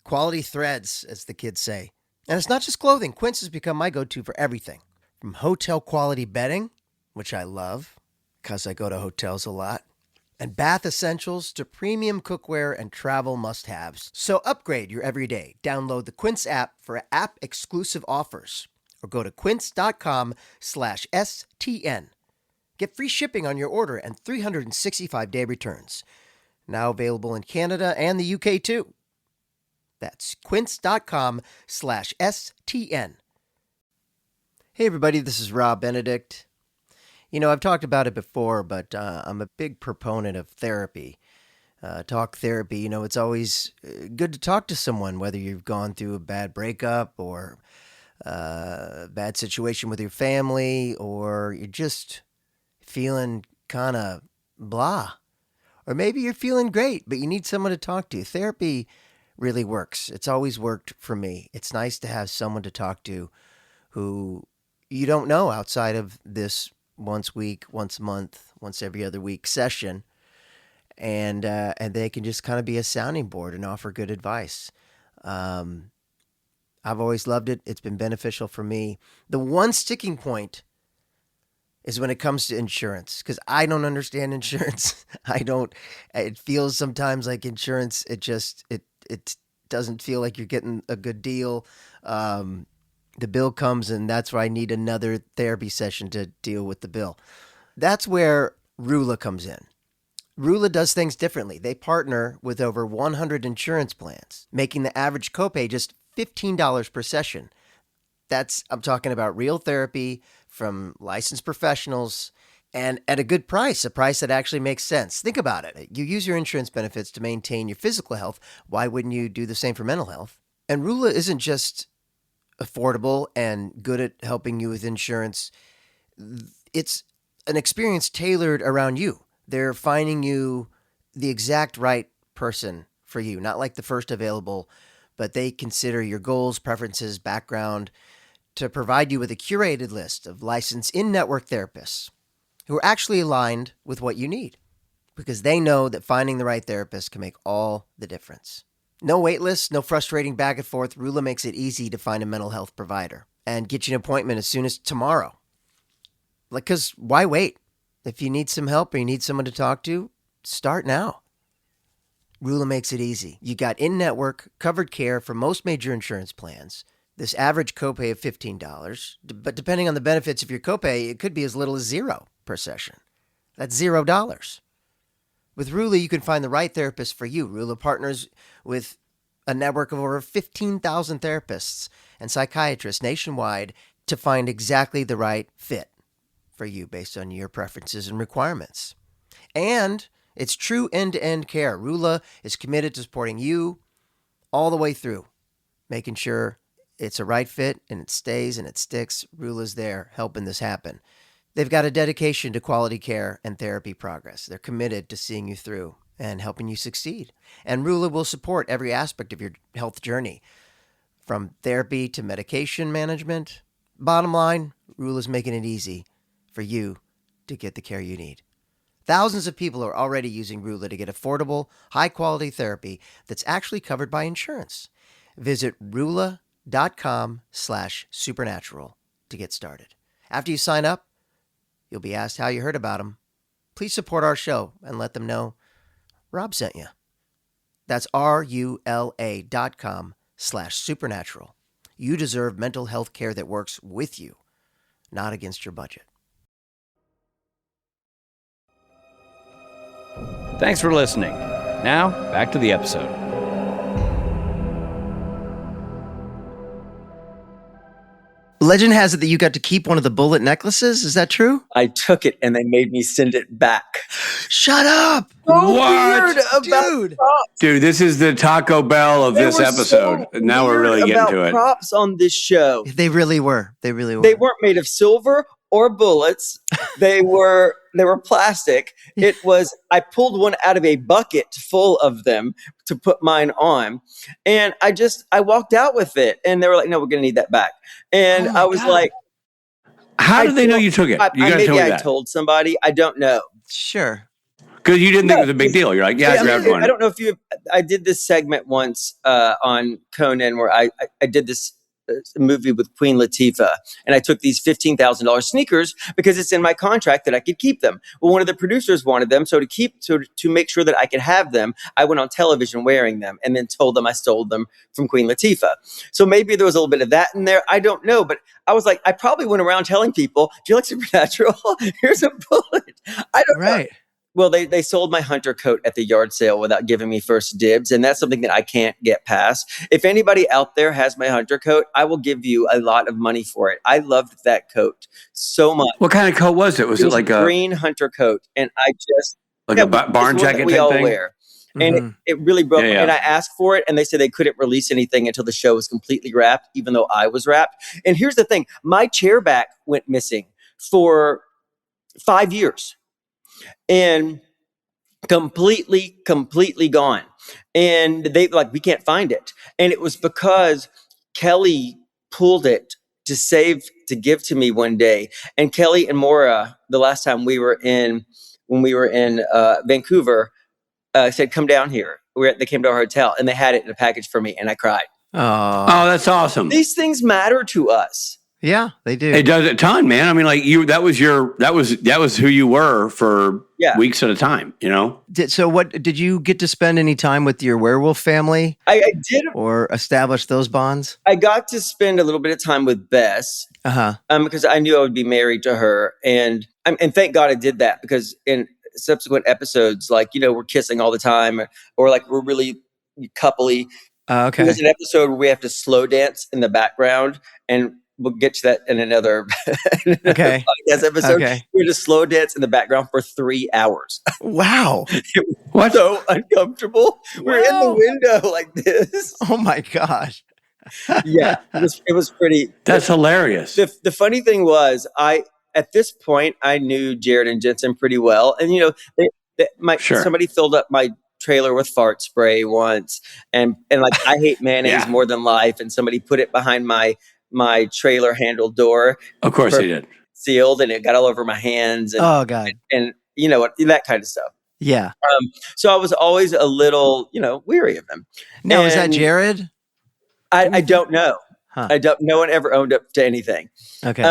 Quality threads, as the kids say. And it's not just clothing. Quince has become my go-to for everything. From hotel quality bedding, which I love because I go to hotels a lot, and bath essentials to premium cookware and travel must-haves. So upgrade your everyday. Download the Quince app for app-exclusive offers or go to quince.com/STN. Get free shipping on your order and 365-day returns. Now available in Canada and the UK too. That's quince.com/STN. Hey everybody, this is Rob Benedict. I've talked about it before, but I'm a big proponent of therapy. Talk therapy, it's always good to talk to someone, whether you've gone through a bad breakup or a bad situation with your family, or you're just feeling kind of blah. Or maybe you're feeling great, but you need someone to talk to. Therapy really works. It's always worked for me. It's nice to have someone to talk to who you don't know outside of this once a week, once a month, once every other week session. And they can just kind of be a sounding board and offer good advice. I've always loved it. It's been beneficial for me. The one sticking point is when it comes to insurance, because I don't understand insurance. It feels sometimes like insurance, it doesn't feel like you're getting a good deal. The bill comes, and that's why I need another therapy session to deal with the bill. That's where Rula comes in. Rula does things differently. They partner with over 100 insurance plans, making the average copay just $15 per session. I'm talking about real therapy from licensed professionals and at a good price, a price that actually makes sense. Think about it. You use your insurance benefits to maintain your physical health. Why wouldn't you do the same for mental health? And Rula isn't just affordable and good at helping you with insurance. It's an experience tailored around you. They're finding you the exact right person for you, not like the first available, but they consider your goals, preferences, background to provide you with a curated list of licensed in-network therapists who are actually aligned with what you need, because they know that finding the right therapist can make all the difference. No wait lists, no frustrating back and forth. Rula makes it easy to find a mental health provider and get you an appointment as soon as tomorrow. Because why wait? If you need some help or you need someone to talk to, start now. Rula makes it easy. You got in-network covered care for most major insurance plans. This average copay of $15, but depending on the benefits of your copay, it could be as little as $0 per session. That's $0. With Rula, you can find the right therapist for you. Rula partners with a network of over 15,000 therapists and psychiatrists nationwide to find exactly the right fit for you based on your preferences and requirements. And it's true end-to-end care. Rula is committed to supporting you all the way through, making sure it's a right fit and it stays and it sticks. Rula's there helping this happen. They've got a dedication to quality care and therapy progress. They're committed to seeing you through and helping you succeed. And Rula will support every aspect of your health journey, from therapy to medication management. Bottom line, Rula's making it easy for you to get the care you need. Thousands of people are already using Rula to get affordable, high-quality therapy that's actually covered by insurance. Visit rula.com/supernatural to get started. After you sign up, you'll be asked how you heard about them. Please support our show and let them know Rob sent you. That's rula.com/supernatural. You deserve mental health care that works with you, not against your budget. Thanks for listening. Now, back to the episode. Legend has it that you got to keep one of the bullet necklaces. Is that true? I took it and they made me send it back. Shut up! So What? weird about Dude. props. Dude, this is the Taco Bell of They this were episode. so Now we're weird really getting about to it. props on this show. They really were. They weren't. They weren't made of silver or bullets. They were plastic. It was, I pulled one out of a bucket full of them to put mine on. And I walked out with it and they were like, no, we're going to need that back. And Oh my I was God. like, How did they know you took it? You got to tell me I that. told somebody. I don't know. Sure. Because you didn't think it was a big deal. You're like, yeah, I grabbed one. I don't know if I did this segment once on Conan where I did this movie with Queen Latifah, and I took these $15,000 sneakers because it's in my contract that I could keep them. Well, one of the producers wanted them, so to make sure that I could have them, I went on television wearing them and then told them I stole them from Queen Latifah. So maybe there was a little bit of that in there. I don't know, but I was like, I probably went around telling people, "Do you like Supernatural? Here's a bullet." I don't know. Well, they sold my hunter coat at the yard sale without giving me first dibs, and that's something that I can't get past. If anybody out there has my hunter coat, I will give you a lot of money for it. I loved that coat so much. What kind of coat was it? Was it like a green hunter coat? And I just a barn jacket we type all thing? Wear. And it really broke me. And I asked for it, and they said they couldn't release anything until the show was completely wrapped, even though I was wrapped. And here's the thing. My chair back went missing for 5 years. And completely gone. And they we can't find it. And it was because Kelly pulled it to give to me one day. And Kelly and Maura, the last time when we were in Vancouver, said, "Come down here." They came to our hotel and they had it in a package for me, and I cried. Oh, that's awesome. These things matter to us. Yeah, they do. It does a ton, man. I mean, like that was who you were for weeks at a time, you know? Did you get to spend any time with your werewolf family? I did. Or establish those bonds? I got to spend a little bit of time with Bess. Because I knew I would be married to her. And thank God I did that, because in subsequent episodes, we're kissing all the time, or we're really coupley. Okay. There's an episode where we have to slow dance in the background, and we'll get to that in another podcast episode. Okay. We just slow dance in the background for 3 hours. Wow. It was so uncomfortable. We're in the window like this. Oh my gosh. Yeah, it was pretty. That's hilarious. The funny thing was, at this point, I knew Jared and Jensen pretty well. And, somebody filled up my trailer with fart spray once. And I hate mayonnaise more than life. And somebody put it behind my trailer handle door. Of course they did. Sealed, and it got all over my hands. And, oh God. And you know what, that kind of stuff. Yeah. So I was always a little, weary of them. Now, is that Jared? I don't know. Huh. No one ever owned up to anything. Okay.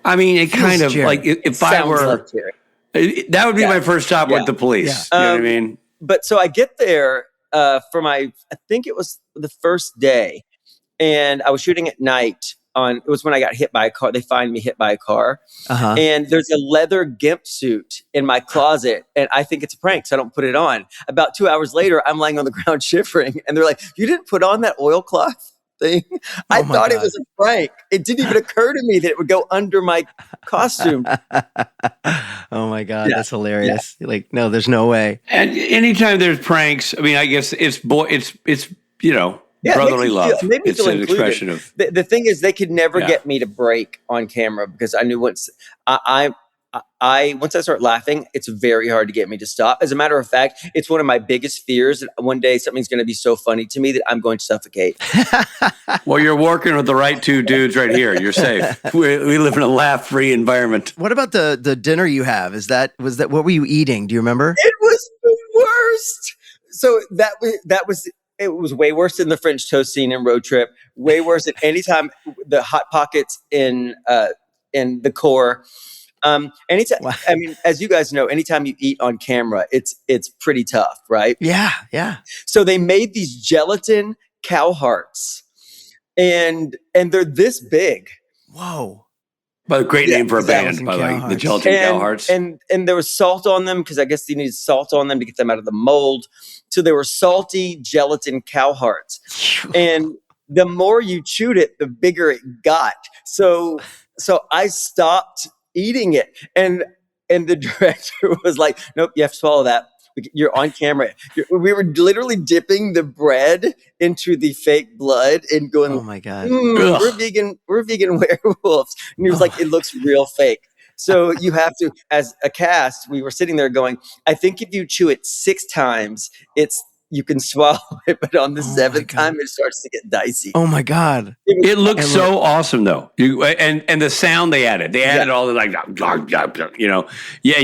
I mean, it kind of Jared. if I were, that would be my first stop with the police. You know what I mean? But so I get there for I think it was the first day. And I was shooting at night it was when I got hit by a car. They find me hit by a car. And there's a leather gimp suit in my closet. And I think it's a prank, so I don't put it on. About 2 hours later, I'm laying on the ground shivering. And they're like, "You didn't put on that oilcloth thing?" I thought it was a prank. It didn't even occur to me that it would go under my costume. Oh my God, that's hilarious. Yeah. No, there's no way. And anytime there's pranks, I mean, I guess it's brotherly love. It's an expression of. The thing is, they could never get me to break on camera, because I knew once once I start laughing, it's very hard to get me to stop. As a matter of fact, it's one of my biggest fears that one day something's going to be so funny to me that I'm going to suffocate. Well, you're working with the right two dudes right here. You're safe. We live in a laugh-free environment. What about the dinner you have? Was that what were you eating? Do you remember? It was the worst. So it was way worse than the French toast scene in Road Trip. Way worse than any time the Hot Pockets in the core. Anytime, wow. I mean, as you guys know, anytime you eat on camera, it's pretty tough, right? Yeah, yeah. So they made these gelatin cow hearts, and they're this big. Whoa. But a great name for a band, by the way, the Gelatin Cow Hearts. And there was salt on them, because I guess they needed salt on them to get them out of the mold. So they were salty gelatin cow hearts. And the more you chewed it, the bigger it got. So I stopped eating it. And the director was like, "Nope, you have to swallow that. You're on camera." We were literally dipping the bread into the fake blood and going, "Oh my God, we're vegan werewolves." And he was like, "It looks real fake." So you have to, as a cast, we were sitting there going, "I think if you chew it 6 times, you can swallow it, but on the 7th time, it starts to get dicey." Oh my God. It looks so awesome though. And the sound they added all the and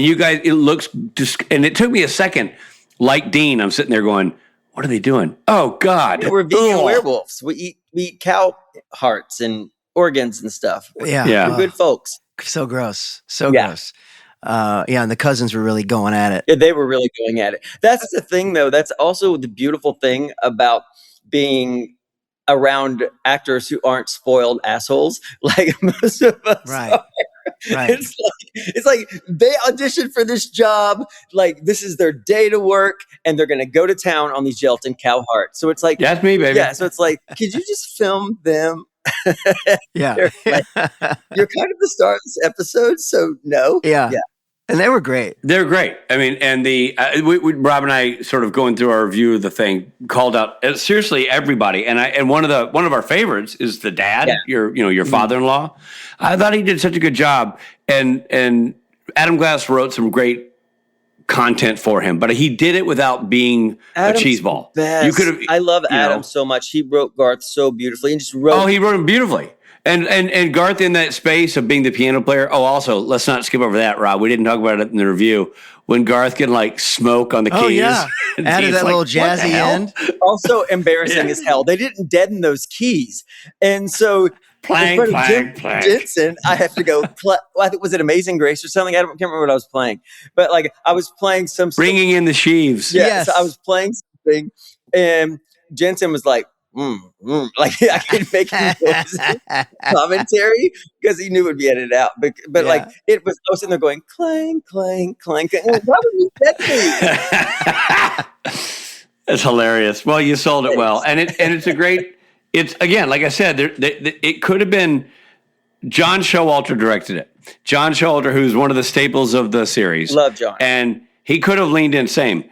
you guys, it looks just, and it took me a second, like Dean, I'm sitting there going, What are they doing? Oh God. We're vegan Ugh. werewolves. We eat cow hearts and organs and stuff. Yeah. We're good folks. So gross. So gross. And the cousins were really going at it. Yeah, they were really going at it. That's the thing, though. That's also the beautiful thing about being around actors who aren't spoiled assholes like most of us are. Right. It's like they auditioned for this job. Like, this is their day to work, and they're going to go to town on these gelatin cow hearts. So it's like, that's me, baby. Yeah. So it's like, could you just film them? Yeah. Like, you're kind of the star of this episode, so no. Yeah. And they were great. They're great. I mean, and Rob and I sort of going through our review of the thing called out seriously everybody. And one of our favorites is the dad, your father-in-law. I thought he did such a good job. And Adam Glass wrote some great content for him, but he did it without being Adam's a cheeseball. Best. You could have. I love Adam so much. He wrote Garth so beautifully, and just wrote. Oh, he wrote him beautifully. And Garth in that space of being the piano player. Oh, also, let's not skip over that, Rob. We didn't talk about it in the review. When Garth can like smoke on the keys. Oh, yeah. Added that little jazzy end. Also embarrassing as hell. They didn't deaden those keys. And so Clang, clang, clang. Jensen, I have to go play. I think was it Amazing Grace or something? I can't remember what I was playing. But like I was playing some bringing in the sheaves. Yeah, Yes. so I was playing something and Jensen was like, like I could make commentary because he knew it would be edited out. But like it was, I was sitting there going clang, clang, clang, clang. Why would you that me? That's hilarious. Well, you sold it well, and it's a great. It's again, like I said, it could have been John Showalter directed it. John Showalter, who's one of the staples of the series, love John, and he could have leaned in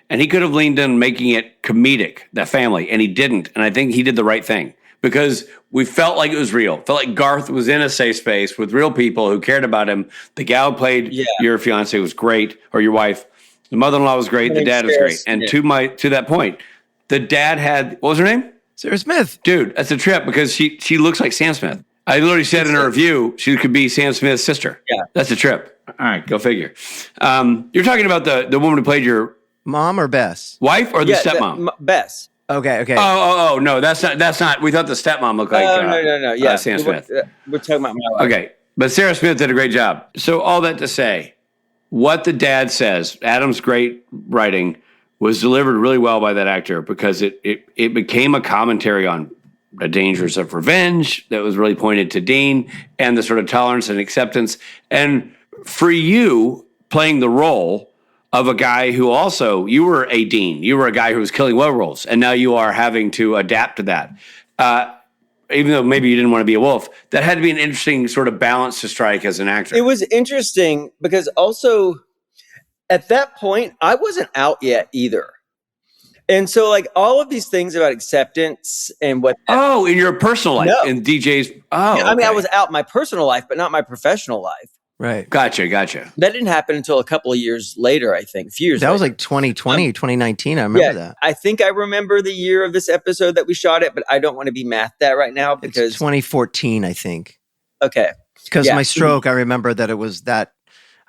and he could have leaned in making it comedic, that family, and he didn't. And I think he did the right thing because we felt like it was real. Felt like Garth was in a safe space with real people who cared about him. The gal who played your fiance was great, or your wife. The mother-in-law was great. The dad was great. And to that point, the dad had, what was her name? Sarah Smith. Dude, that's a trip because she looks like Sam Smith. I literally said in a review she could be Sam Smith's sister. Yeah. That's a trip. All right, go figure. You're talking about the woman who played your mom or Bess? Wife or the stepmom? Bess. Okay. Oh, no, that's not. We thought the stepmom looked like no. Yeah, Sam Smith. We're talking about my wife. Okay, but Sarah Smith did a great job. So all that to say, what the dad says, Adam's great writing was delivered really well by that actor because it became a commentary on the dangers of revenge that was really pointed to Dean and the sort of tolerance and acceptance. And for you playing the role of a guy who also, you were a Dean, you were a guy who was killing werewolves, and now you are having to adapt to that. Even though maybe you didn't want to be a wolf, that had to be an interesting sort of balance to strike as an actor. It was interesting because also at that point, I wasn't out yet either. And so like all of these things about acceptance and what... Oh, in your personal life, in DJ's... Oh, yeah, I mean, I was out in my personal life, but not my professional life. Right. Gotcha. That didn't happen until a couple of years later, I think. A few years That later. was like 2020, 2019. I remember that. I think I remember the year of this episode that we shot it, but I don't want to be mathed that right now because... It's 2014, I think. Okay. Because my stroke, I remember that it was that...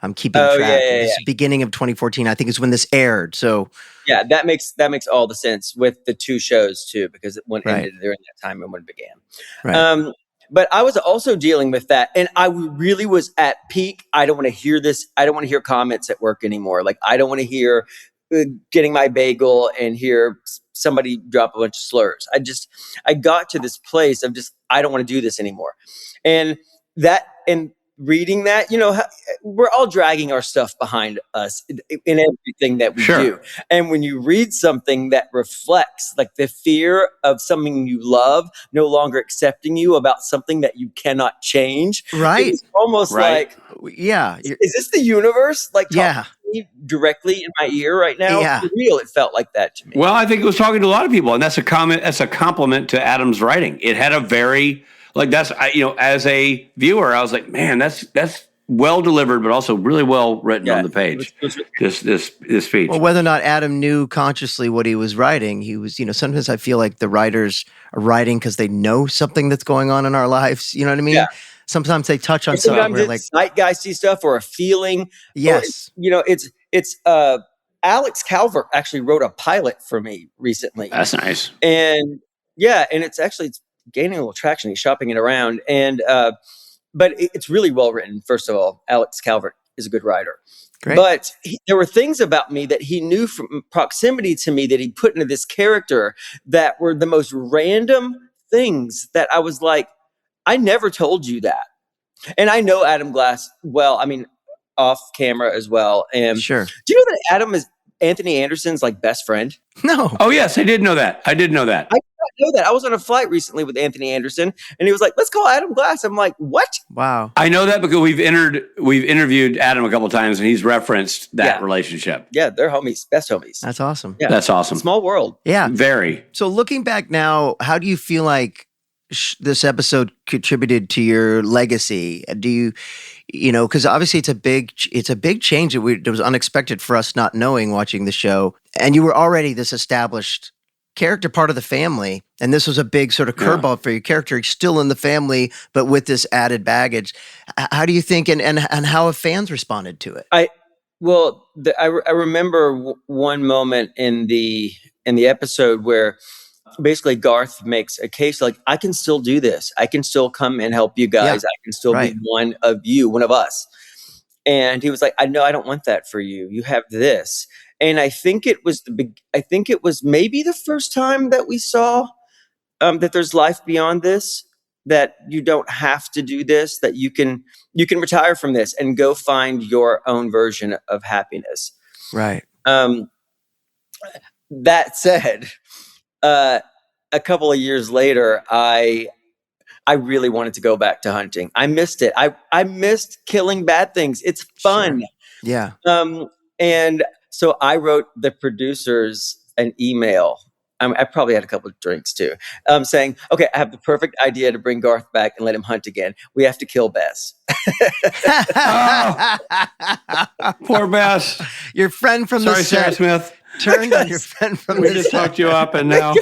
I'm keeping track. It was beginning of 2014, I think is when this aired. So yeah, that makes all the sense with the two shows too, because one ended during that time and one began. Right. But I was also dealing with that, and I really was at peak. I don't want to hear this. I don't want to hear comments at work anymore. Like I don't want to hear getting my bagel and hear somebody drop a bunch of slurs. I got to this place of just I don't want to do this anymore, and reading that, we're all dragging our stuff behind us in everything that we do. And when you read something that reflects like the fear of something you love no longer accepting you about something that you cannot change. Right. It's almost like, is this the universe? Like talking to me directly in my ear right now? Yeah. For real, it felt like that to me. Well, I think it was talking to a lot of people, and that's a compliment to Adam's writing. It had a very... Like that's, as a viewer, I was like, man, that's well delivered, but also really well written on the page. This speech. Well, whether or not Adam knew consciously what he was writing, he was, sometimes I feel like the writers are writing because they know something that's going on in our lives. You know what I mean? Yeah. Sometimes they touch on something where like zeitgeisty stuff or a feeling. Yes. Or, it's Alex Calvert actually wrote a pilot for me recently. That's nice. And it's gaining a little traction. He's shopping it around. And, but it's really well written. First of all, Alex Calvert is a good writer. Great. But there were things about me that he knew from proximity to me that he put into this character that were the most random things that I was like, I never told you that. And I know Adam Glass well, I mean, off camera as well. And Sure. do you know that Adam is Anthony Anderson's like best friend? No. Oh, yes, I did know that. I did not know that. I was on a flight recently with Anthony Anderson, and he was like, "Let's call Adam Glass." I'm like, "What?" Wow. I know that because we've interviewed Adam a couple of times, and he's referenced that relationship. Yeah, they're homies, best homies. That's awesome. Yeah. That's awesome. Small world. Yeah. Very. So looking back now, how do you feel like this episode contributed to your legacy? Do you know, because obviously it's a big change that was unexpected for us not knowing watching the show, and you were already this established character, part of the family, and this was a big sort of curveball for your character. He's still in the family, but with this added baggage. How do you think, and how have fans responded to it? I remember one moment in the episode where basically Garth makes a case like, I can still do this. I can still come and help you guys. I can still be one of us. And he was like, I don't want that for you. You have this. And I think it was maybe the first time that we saw that there's life beyond this, that you don't have to do this, that you can retire from this and go find your own version of happiness. Right. That said, a couple of years later, I really wanted to go back to hunting. I missed it. I missed killing bad things. It's fun. Sure. Yeah. And so I wrote the producers an email. I probably had a couple of drinks too, saying, okay, I have the perfect idea to bring Garth back and let him hunt again. We have to kill Bess. Poor Bess. Your friend from Sorry, the set. Sarah Smith. Turned on your friend from We the just set. talked you up and now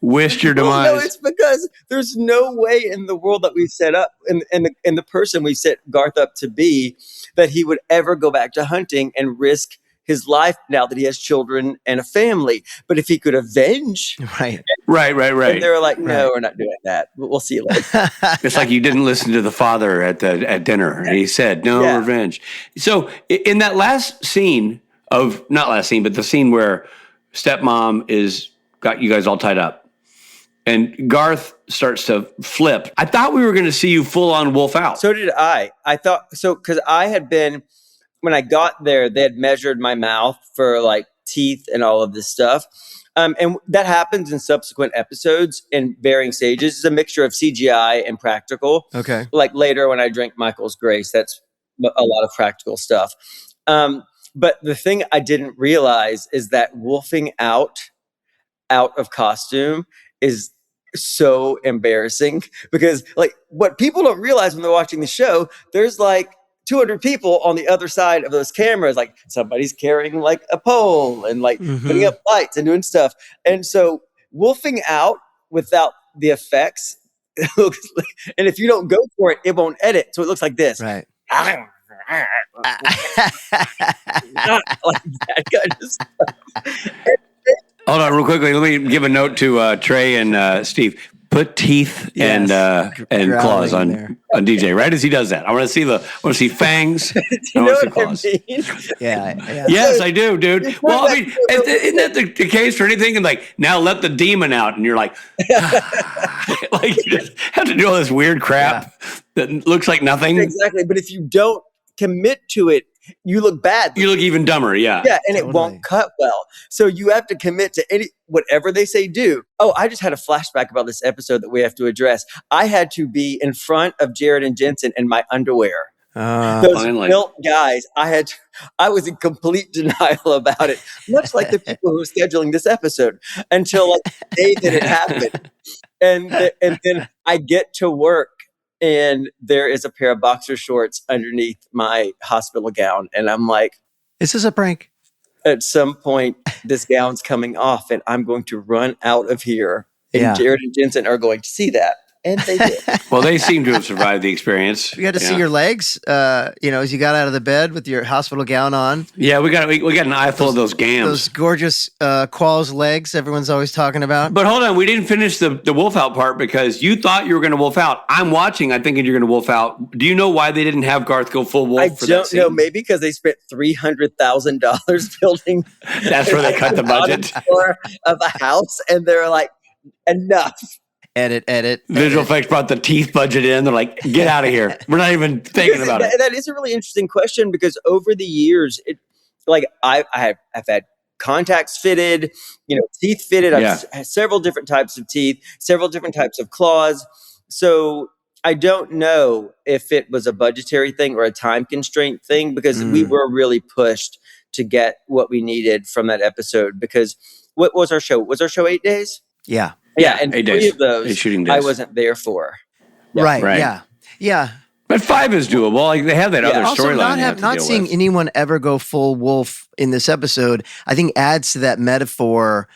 wished your demise. Well, no, it's because there's no way in the world that we've set up and the person we set Garth up to be that he would ever go back to hunting and risk his life now that he has children and a family. But if he could avenge, Right. And they were like, no, we're not doing that. We'll see you later. It's like you didn't listen to the father at dinner. And he said, no revenge. So in that last scene not last scene, but the scene where stepmom got you guys all tied up and Garth starts to flip. I thought we were going to see you full on wolf out. So did I. I thought so because I had been, when I got there, they had measured my mouth for like teeth and all of this stuff. And that happens in subsequent episodes in varying stages. It's a mixture of CGI and practical. Okay. Like later when I drink Michael's Grace, that's a lot of practical stuff. But the thing I didn't realize is that wolfing out of costume is so embarrassing because like what people don't realize when they're watching the show, there's like 200 people on the other side of those cameras. Like somebody's carrying like a pole and like putting up lights and doing stuff. And so wolfing out without the effects, and if you don't go for it, it won't edit. So it looks like this. Right. Not like that kind of stuff. Hold on real quickly. Let me give a note to Trey and Steve. Put teeth and claws on DJ right as he does that. I want to see fangs. Do you know what claws. I mean? Yeah. Yes, I do, dude. Well, I mean, isn't that the case for anything? And like, now let the demon out, and you're like, like you just have to do all this weird crap that looks like nothing. Exactly. But if you don't commit to it, you look bad. You look even dumber. Yeah. Yeah, and it won't cut well. So you have to commit to whatever they say do. Oh, I just had a flashback about this episode that we have to address. I had to be in front of Jared and Jensen in my underwear. Those built guys, I was in complete denial about it, much like the people who were scheduling this episode until like the day that it happened. And then I get to work and there is a pair of boxer shorts underneath my hospital gown. And I'm like, is this a prank? At some point, this gown's coming off and I'm going to run out of here. And Jared and Jensen are going to see that. And they did. Well, they seem to have survived the experience. We got to see your legs, as you got out of the bed with your hospital gown on. Yeah, we got an eye full of those gams. Those gorgeous Qualls legs everyone's always talking about. But hold on, we didn't finish the wolf out part because you thought you were going to wolf out. I'm watching. I'm thinking you're going to wolf out. Do you know why they didn't have Garth go full wolf for that scene? I don't know. Maybe because they spent $300,000 building. That's where they cut the budget. Floor of a house, and they're like, enough. Edit. Visual effects brought the teeth budget in. They're like, get out of here. We're not even thinking about it. That is a really interesting question because over the years, I've had contacts fitted, teeth fitted. I've had several different types of teeth, several different types of claws. So I don't know if it was a budgetary thing or a time constraint thing because we were really pushed to get what we needed from that episode. Because what was our show? Was our show 8 days? Yeah. Yeah, and 8 3 days. of those 8 shooting days. I wasn't there for. Yeah. Right. Yeah. But 5 is doable. Like they have that other Also, storyline. not seeing anyone ever go full wolf in this episode, I think adds to that metaphor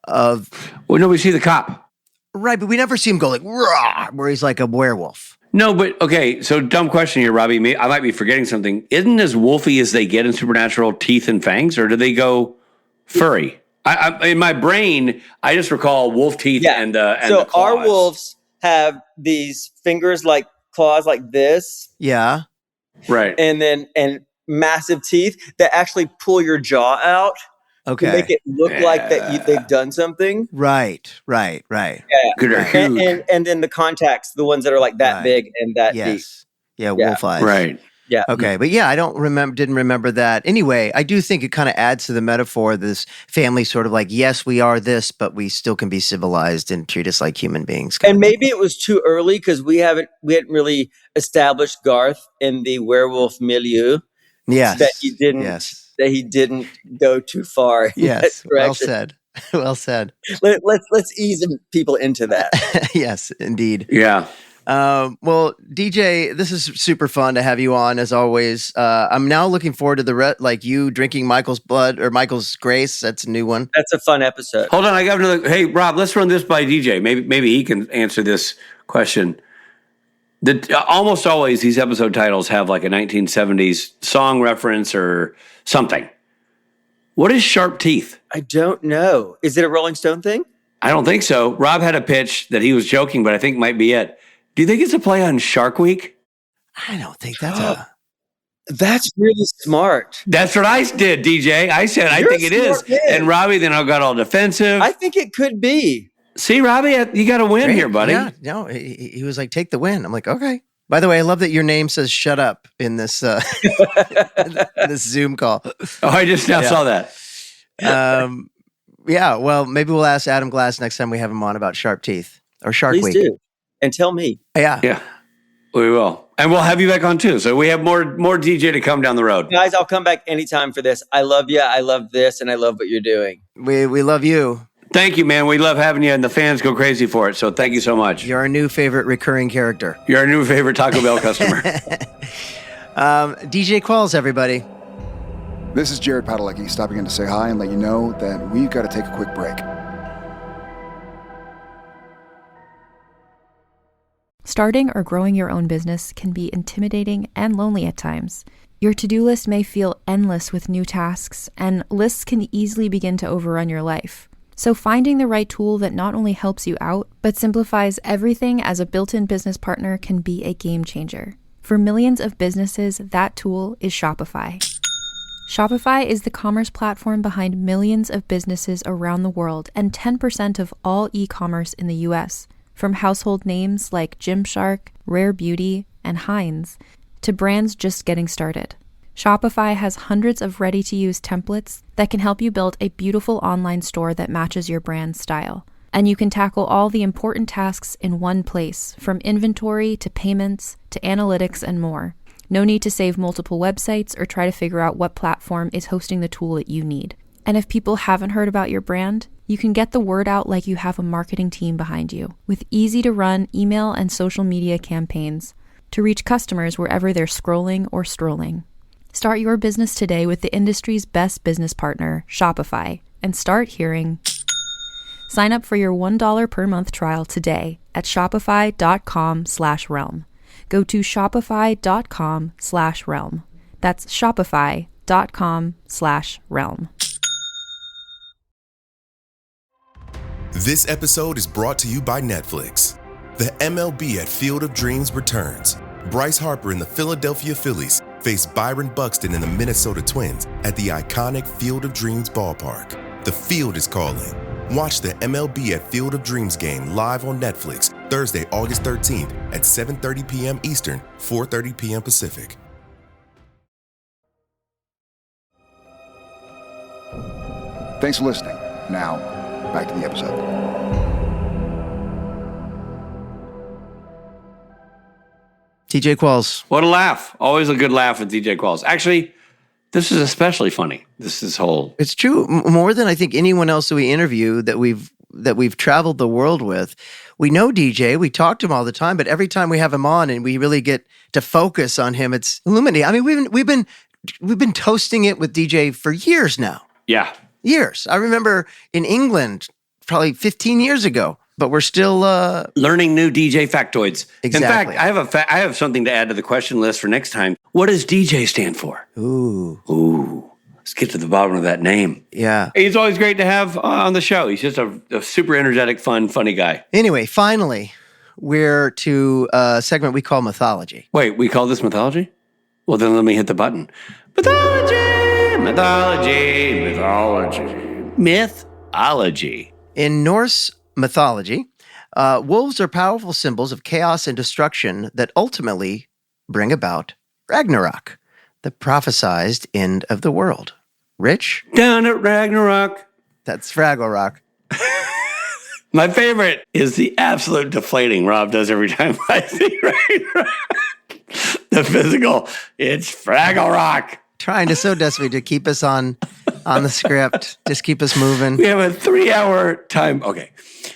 of. Well, no, we see the cop. Right, but we never see him go like raw, where he's like a werewolf. No, but okay. So dumb question here, Robbie. I might be forgetting something. Isn't as wolfy as they get in Supernatural teeth and fangs, or do they go furry? I in my brain, I just recall wolf teeth and the claws. Our wolves have these fingers like claws like this. Yeah. Right. And massive teeth that actually pull your jaw out. Okay. To make it look like that they've done something. Right. Yeah. And then the contacts, the ones that are like that big and that deep. Yeah, wolf eyes. Right. Yeah. Okay, but I didn't remember that. Anyway, I do think it kind of adds to the metaphor of this family sort of like, yes, we are this, but we still can be civilized and treat us like human beings. And maybe it was too early because we hadn't really established Garth in the werewolf milieu. Yes. That he didn't go too far. Yes. Well said. Well said. Let's ease people into that. Yes, indeed. Yeah. Well, DJ, this is super fun to have you on as always. I'm now looking forward to you drinking Michael's blood or Michael's grace. That's a new one. That's a fun episode. Hold on, I got another. Hey, Rob, let's run this by DJ. Maybe he can answer this question. Almost always these episode titles have like a 1970s song reference or something. What is Sharp Teeth? I don't know. Is it a Rolling Stone thing? I don't think so. Rob had a pitch that he was joking, but I think might be it. Do you think it's a play on Shark Week? I don't think that's That's really smart. That's what I did, DJ. I said, I think it is. Man. And Robbie then got all defensive. I think it could be. See, Robbie, you got to win here, buddy. Yeah, no, he was like, take the win. I'm like, okay. By the way, I love that your name says "shut up" in this in this Zoom call. Oh, I just now saw that. Yeah, well, maybe we'll ask Adam Glass next time we have him on about Sharp Teeth or Shark Please Week. do. And tell me. Yeah, we will. And we'll have you back on too. So we have more DJ to come down the road. Guys, I'll come back anytime for this. I love you. I love this. And I love what you're doing. We love you. Thank you, man. We love having you, and the fans go crazy for it. So thank you so much. You're our new favorite recurring character. You're our new favorite Taco Bell customer. DJ Qualls, everybody. This is Jared Padalecki stopping in to say hi and let you know that we've got to take a quick break. Starting or growing your own business can be intimidating and lonely at times. Your to-do list may feel endless with new tasks, and lists can easily begin to overrun your life. So finding the right tool that not only helps you out, but simplifies everything as a built-in business partner can be a game changer. For millions of businesses, that tool is Shopify. Shopify is the commerce platform behind millions of businesses around the world and 10% of all e-commerce in the US. From household names like Gymshark, Rare Beauty, and Heinz, to brands just getting started. Shopify has hundreds of ready-to-use templates that can help you build a beautiful online store that matches your brand's style. And you can tackle all the important tasks in one place, from inventory to payments to analytics and more. No need to save multiple websites or try to figure out what platform is hosting the tool that you need. And if people haven't heard about your brand, you can get the word out like you have a marketing team behind you, with easy-to-run email and social media campaigns to reach customers wherever they're scrolling or strolling. Start your business today with the industry's best business partner, Shopify, and start hearing Sign up for your $1 per month trial today at shopify.com/realm. Go to shopify.com/realm. That's shopify.com/realm. This episode is brought to you by Netflix. The MLB at Field of Dreams returns. Bryce Harper and the Philadelphia Phillies face Byron Buxton and the Minnesota Twins at the iconic Field of Dreams ballpark. The field is calling. Watch the MLB at Field of Dreams game live on Netflix Thursday, August 13th at 7:30 p.m. Eastern, 4:30 p.m. Pacific. Thanks for listening. Now, back to the episode. TJ Qualls. What a laugh. Always a good laugh with DJ Qualls. Actually, this is especially funny. This whole... It's true. More than I think anyone else that we interview that we've traveled the world with. We know DJ. We talk to him all the time, but every time we have him on and we really get to focus on him, it's illuminating. I mean, we've been toasting it with DJ for years now. Yeah. Years. I remember in England probably 15 years ago. But we're still learning new DJ factoids. Exactly. In fact, I have something to add to the question list for next time. What does DJ stand for? Ooh. Let's get to the bottom of that name. Yeah. He's always great to have on the show. He's just a super energetic, fun, funny guy. Anyway, finally, we're to a segment we call mythology. Wait, we call this mythology? Well, then let me hit the button. Mythology. In Norse mythology, wolves are powerful symbols of chaos and destruction that ultimately bring about Ragnarok, the prophesized end of the world. Rich? Down at Ragnarok. That's Fraggle Rock. My favorite is the absolute deflating Rob does every time I see Ragnarok. The physical, it's Fraggle Rock. Trying to so desperately to keep us on the script, just keep us moving. We have a 3-hour time. Okay.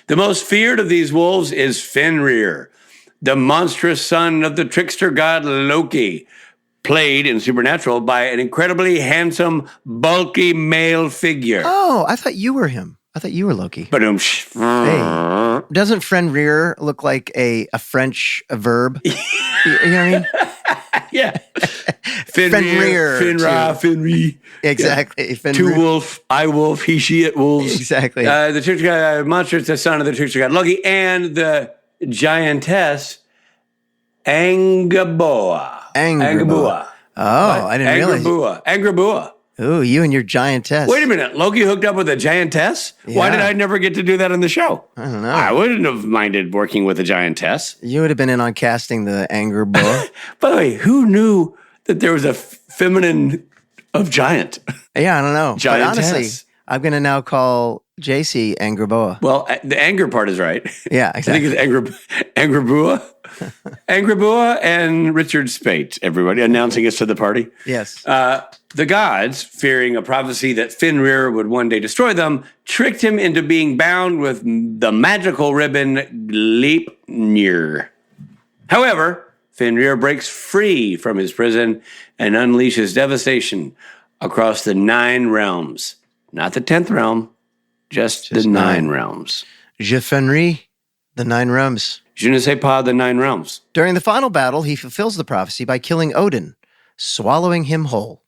The most feared of these wolves is Fenrir, the monstrous son of the trickster god Loki, played in Supernatural by an incredibly handsome, bulky male figure. Oh, I thought you were him. I thought you were Loki. Hey. Doesn't Fenrir look like a French verb? You know what I mean? Yeah. Fenrir. Exactly. Yeah. Two wolf, I wolf, he, she, it wolves. Exactly. The trickster god, monstrous, the son of the trickster god Loki, and the giantess Angraboa. Oh, I didn't realize. Angraboa. Ooh, you and your giantess. Wait a minute. Loki hooked up with a giantess? Yeah. Why did I never get to do that on the show? I don't know. I wouldn't have minded working with a giantess. You would have been in on casting the Angraboa. By the way, who knew that there was a feminine of giant? Yeah, I don't know. Giantess. But honestly, I'm going to now call JC Angraboa. Well, the anger part is right. Yeah, exactly. I think it's Angraboa. Angraboa and Richard Speight, everybody, announcing us to the party. Yes. The gods, fearing a prophecy that Fenrir would one day destroy them, tricked him into being bound with the magical ribbon Gleipnir. However, Fenrir breaks free from his prison and unleashes devastation across the 9 realms. Not the 10th realm, just the 9 realms. Je Fenrir, the 9 realms. Je ne sais pas, the 9 realms. During the final battle, he fulfills the prophecy by killing Odin, swallowing him whole.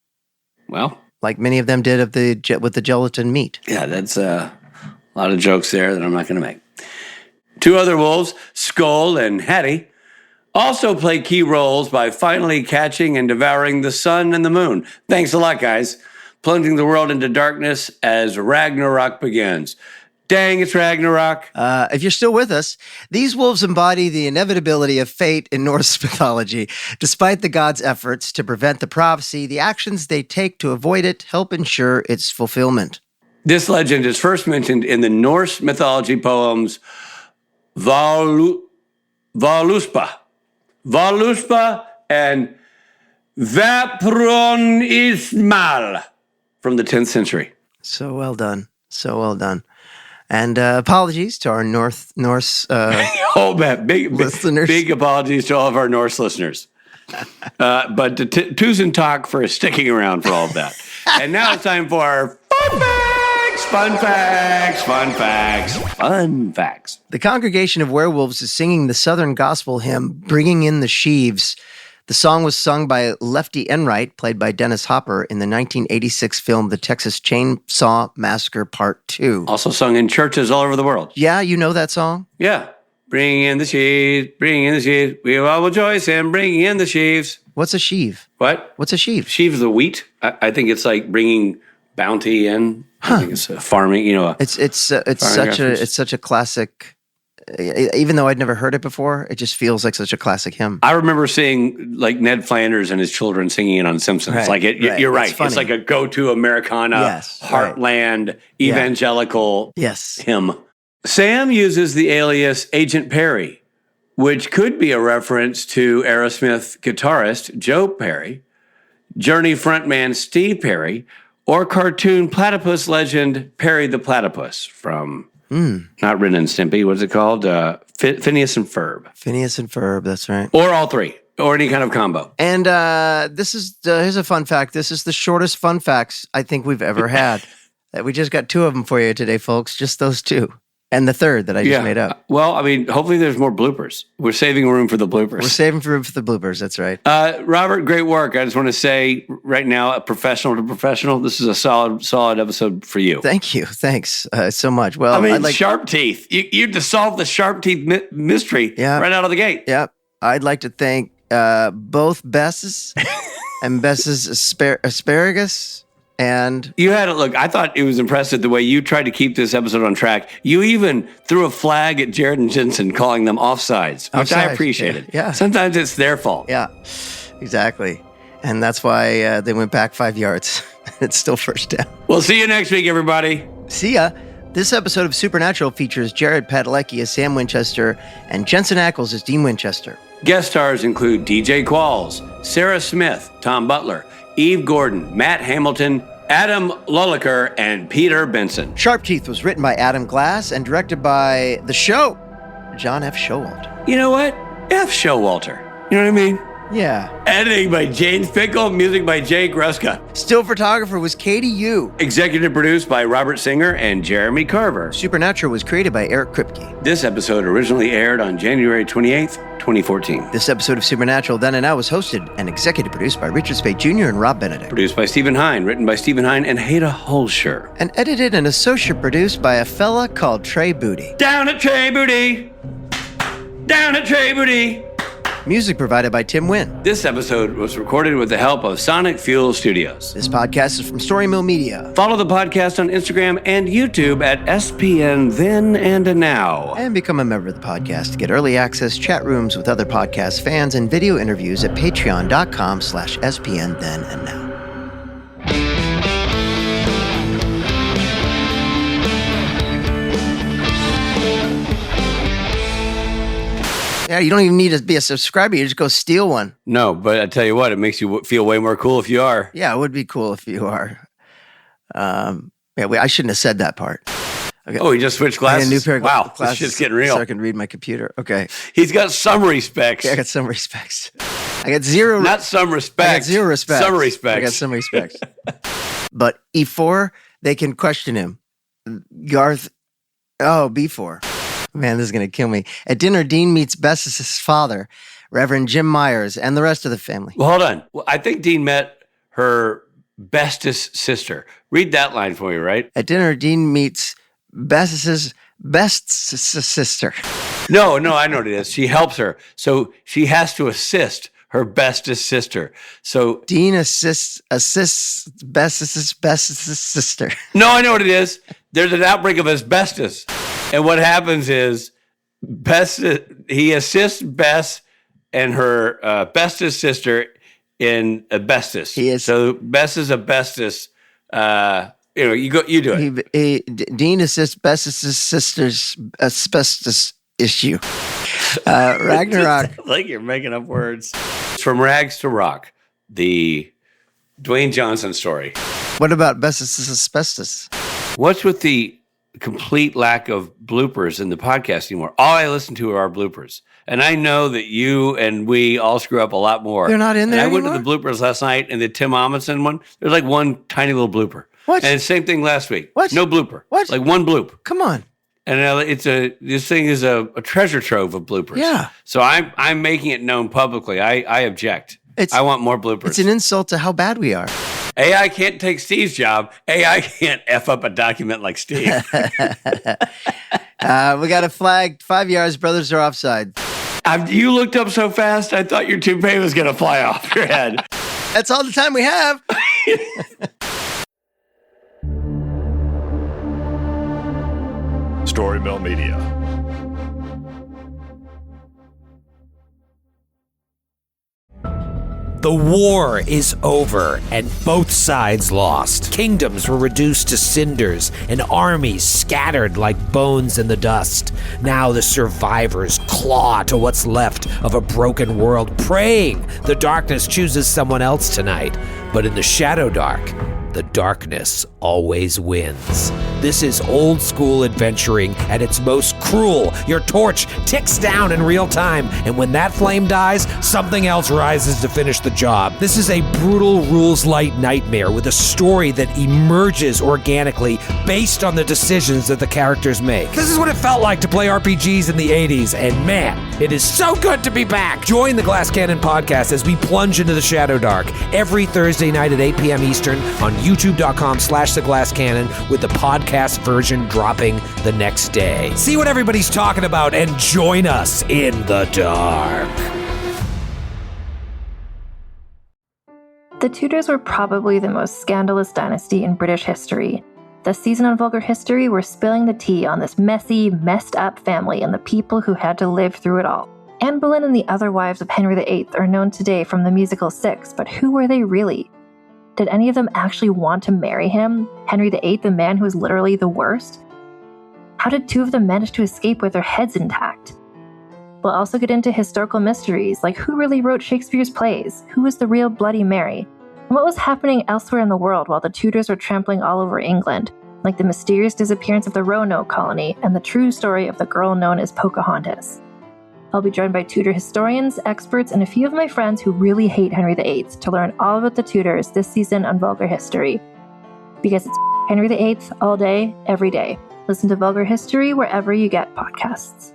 Well, like many of them did with the gelatin meat. Yeah, that's a lot of jokes there that I'm not going to make. 2 other wolves, Skull and Hattie, also play key roles by finally catching and devouring the sun and the moon. Thanks a lot, guys. Plunging the world into darkness as Ragnarok begins. Dang, it's Ragnarok. If you're still with us, these wolves embody the inevitability of fate in Norse mythology. Despite the gods' efforts to prevent the prophecy, the actions they take to avoid it help ensure its fulfillment. This legend is first mentioned in the Norse mythology poems Völuspá and Vaprun Ismal from the 10th century. So well done. So well done. And apologies to our Norse big listeners. Big apologies to all of our Norse listeners. But Tusen Talk for sticking around for all of that. And now it's time for our Fun Facts Fun facts, fun facts, fun facts. The congregation of werewolves is singing the Southern gospel hymn, Bringing in the Sheaves. The song was sung by Lefty Enright, played by Dennis Hopper, in the 1986 film The Texas Chainsaw Massacre Part 2. Also sung in churches all over the world. Yeah, you know that song? Yeah. Bring in the sheaves, bring in the sheaves. We all rejoice in bringing in the sheaves. What's a sheave? What? What's a sheave? Sheaves the wheat. I think it's like bringing bounty in. I think it's farming, It's such a classic. Even though I'd never heard it before, it just feels like such a classic hymn. I remember seeing like Ned Flanders and his children singing it on Simpsons. Right, Like you're right. It's It's like a go-to Americana, heartland, evangelical hymn. Sam uses the alias Agent Perry, which could be a reference to Aerosmith guitarist Joe Perry, Journey frontman Steve Perry, or cartoon platypus legend Perry the Platypus from not Ren and Stimpy. What's it called? Phineas and Ferb. Phineas and Ferb, that's right. Or all three, or any kind of combo. And this is here's a fun fact. This is the shortest fun facts I think we've ever had. We just got 2 of them for you today, folks. Just those 2. And the 3rd that I just made up. Well, I mean, hopefully there's more bloopers. We're saving room for the bloopers. We're saving room for the bloopers. That's right. Robert, great work. I just want to say right now, professional to professional, this is a solid episode for you. Thank you. Thanks so much. Well, I mean, sharp teeth. You to solve the sharp teeth mystery right out of the gate. Yeah. I'd like to thank both Besses and Bess's asparagus. And you had it. Look, I thought it was impressive the way you tried to keep this episode on track. You even threw a flag at Jared and Jensen, calling them offsides, which I appreciated. Yeah. Sometimes it's their fault. Yeah, exactly. And that's why they went back 5 yards. It's still first down. We'll see you next week, everybody. See ya. This episode of Supernatural features Jared Padalecki as Sam Winchester and Jensen Ackles as Dean Winchester. Guest stars include DJ Qualls, Sarah Smith, Tom Butler, Eve Gordon, Matt Hamilton, Adam Lulliker, and Peter Benson. Sharp Teeth was written by Adam Glass and directed by the show, John F. Showalter. You know what? F. Showalter. You know what I mean? Yeah. Editing by James Pickle, music by Jay Gruska. Still photographer was Katie Yu. Executive produced by Robert Singer and Jeremy Carver. Supernatural was created by Eric Kripke. This episode originally aired on January 28th, 2014. This episode of Supernatural Then and Now was hosted and executive produced by Richard Spade Jr. and Rob Benedict. Produced by Stephen Hine, written by Stephen Hine and Haida Holscher. And edited and associate produced by a fella called Trey Booty. Down at Trey Booty! Down at Trey Booty! Music provided by Tim Wynn. This episode was recorded with the help of Sonic Fuel Studios. This podcast is from Story Mill Media. Follow the podcast on Instagram and YouTube at SPN Then and Now. And become a member of the podcast to get early access, chat rooms with other podcast fans, and video interviews at patreon.com/SPN Then and Now. Yeah, you don't even need to be a subscriber. You just go steal one. No, but I tell you what, it makes you feel way more cool if you are. Yeah, it would be cool if you are. I shouldn't have said that part. Okay. Oh, he just switched glasses? I got a new pair of glasses. This shit's getting real. So I can read my computer. Okay. He's got some respects. Yeah, I got some respects. I got zero. Not some respects. I got 0 respects. Some respects. I got some respects. But E4, they can question him. Garth, B4. Man, this is going to kill me. At dinner, Dean meets Bess's father, Reverend Jim Myers, and the rest of the family. Well, hold on. Well, I think Dean met her bestest sister. Read that line for me, right? At dinner, Dean meets Bess's best sister. No, I know what it is. She helps her. So she has to assist her bestest sister. So Dean assists Bess's sister. No, I know what it is. There's an outbreak of asbestos. And what happens is he assists Bess and her bestest sister in asbestos. So Bess is asbestos. You do it. Dean assists Bess's sister's asbestos issue. Ragnarok. Like you're making up words. From Rags to Rock, the Dwayne Johnson story. What about Bess's asbestos? What's with the complete lack of bloopers in the podcast anymore? All I listen to are our bloopers. And I know that you and we all screw up a lot more. They're not in there and I went anymore? to the bloopers last night, and the Tim Amundsen one, there's like one tiny little blooper. What? And same thing last week. What? No blooper. What? Like one bloop. Come on. And this thing is a treasure trove of bloopers. Yeah. So I'm making it known publicly. I object. I want more bloopers. It's an insult to how bad we are. AI can't take Steve's job. AI can't F up a document like Steve. We got a flag, 5 yards, brothers are offside. You looked up so fast, I thought your toupee was going to fly off your head. That's all the time we have. Story Mill Media. The war is over, and both sides lost. Kingdoms were reduced to cinders, and armies scattered like bones in the dust. Now the survivors claw to what's left of a broken world, praying the darkness chooses someone else tonight. But in the Shadow Dark, the darkness always wins. This is old school adventuring at its most cruel. Your torch ticks down in real time, and when that flame dies, something else rises to finish the job. This is a brutal rules-light nightmare with a story that emerges organically based on the decisions that the characters make. This is what it felt like to play RPGs in the 80s, and man, it is so good to be back. Join the Glass Cannon podcast as we plunge into the Shadow Dark every Thursday night at 8 p.m. Eastern on youtube.com/theglasscannon with the podcast version dropping the next day. See what everybody's talking about and join us in the dark. The Tudors were probably the most scandalous dynasty in British history. This season on Vulgar History, we're spilling the tea on this messy, messed up family and the people who had to live through it all. Anne Boleyn and the other wives of Henry VIII are known today from the musical Six, but who were they really? Did any of them actually want to marry him? Henry VIII, the man who was literally the worst? How did two of them manage to escape with their heads intact? We'll also get into historical mysteries, like who really wrote Shakespeare's plays? Who was the real Bloody Mary? And what was happening elsewhere in the world while the Tudors were trampling all over England, like the mysterious disappearance of the Roanoke colony and the true story of the girl known as Pocahontas. I'll be joined by Tudor historians, experts, and a few of my friends who really hate Henry VIII to learn all about the Tudors this season on Vulgar History. Because it's Henry VIII all day, every day. Listen to Vulgar History wherever you get podcasts.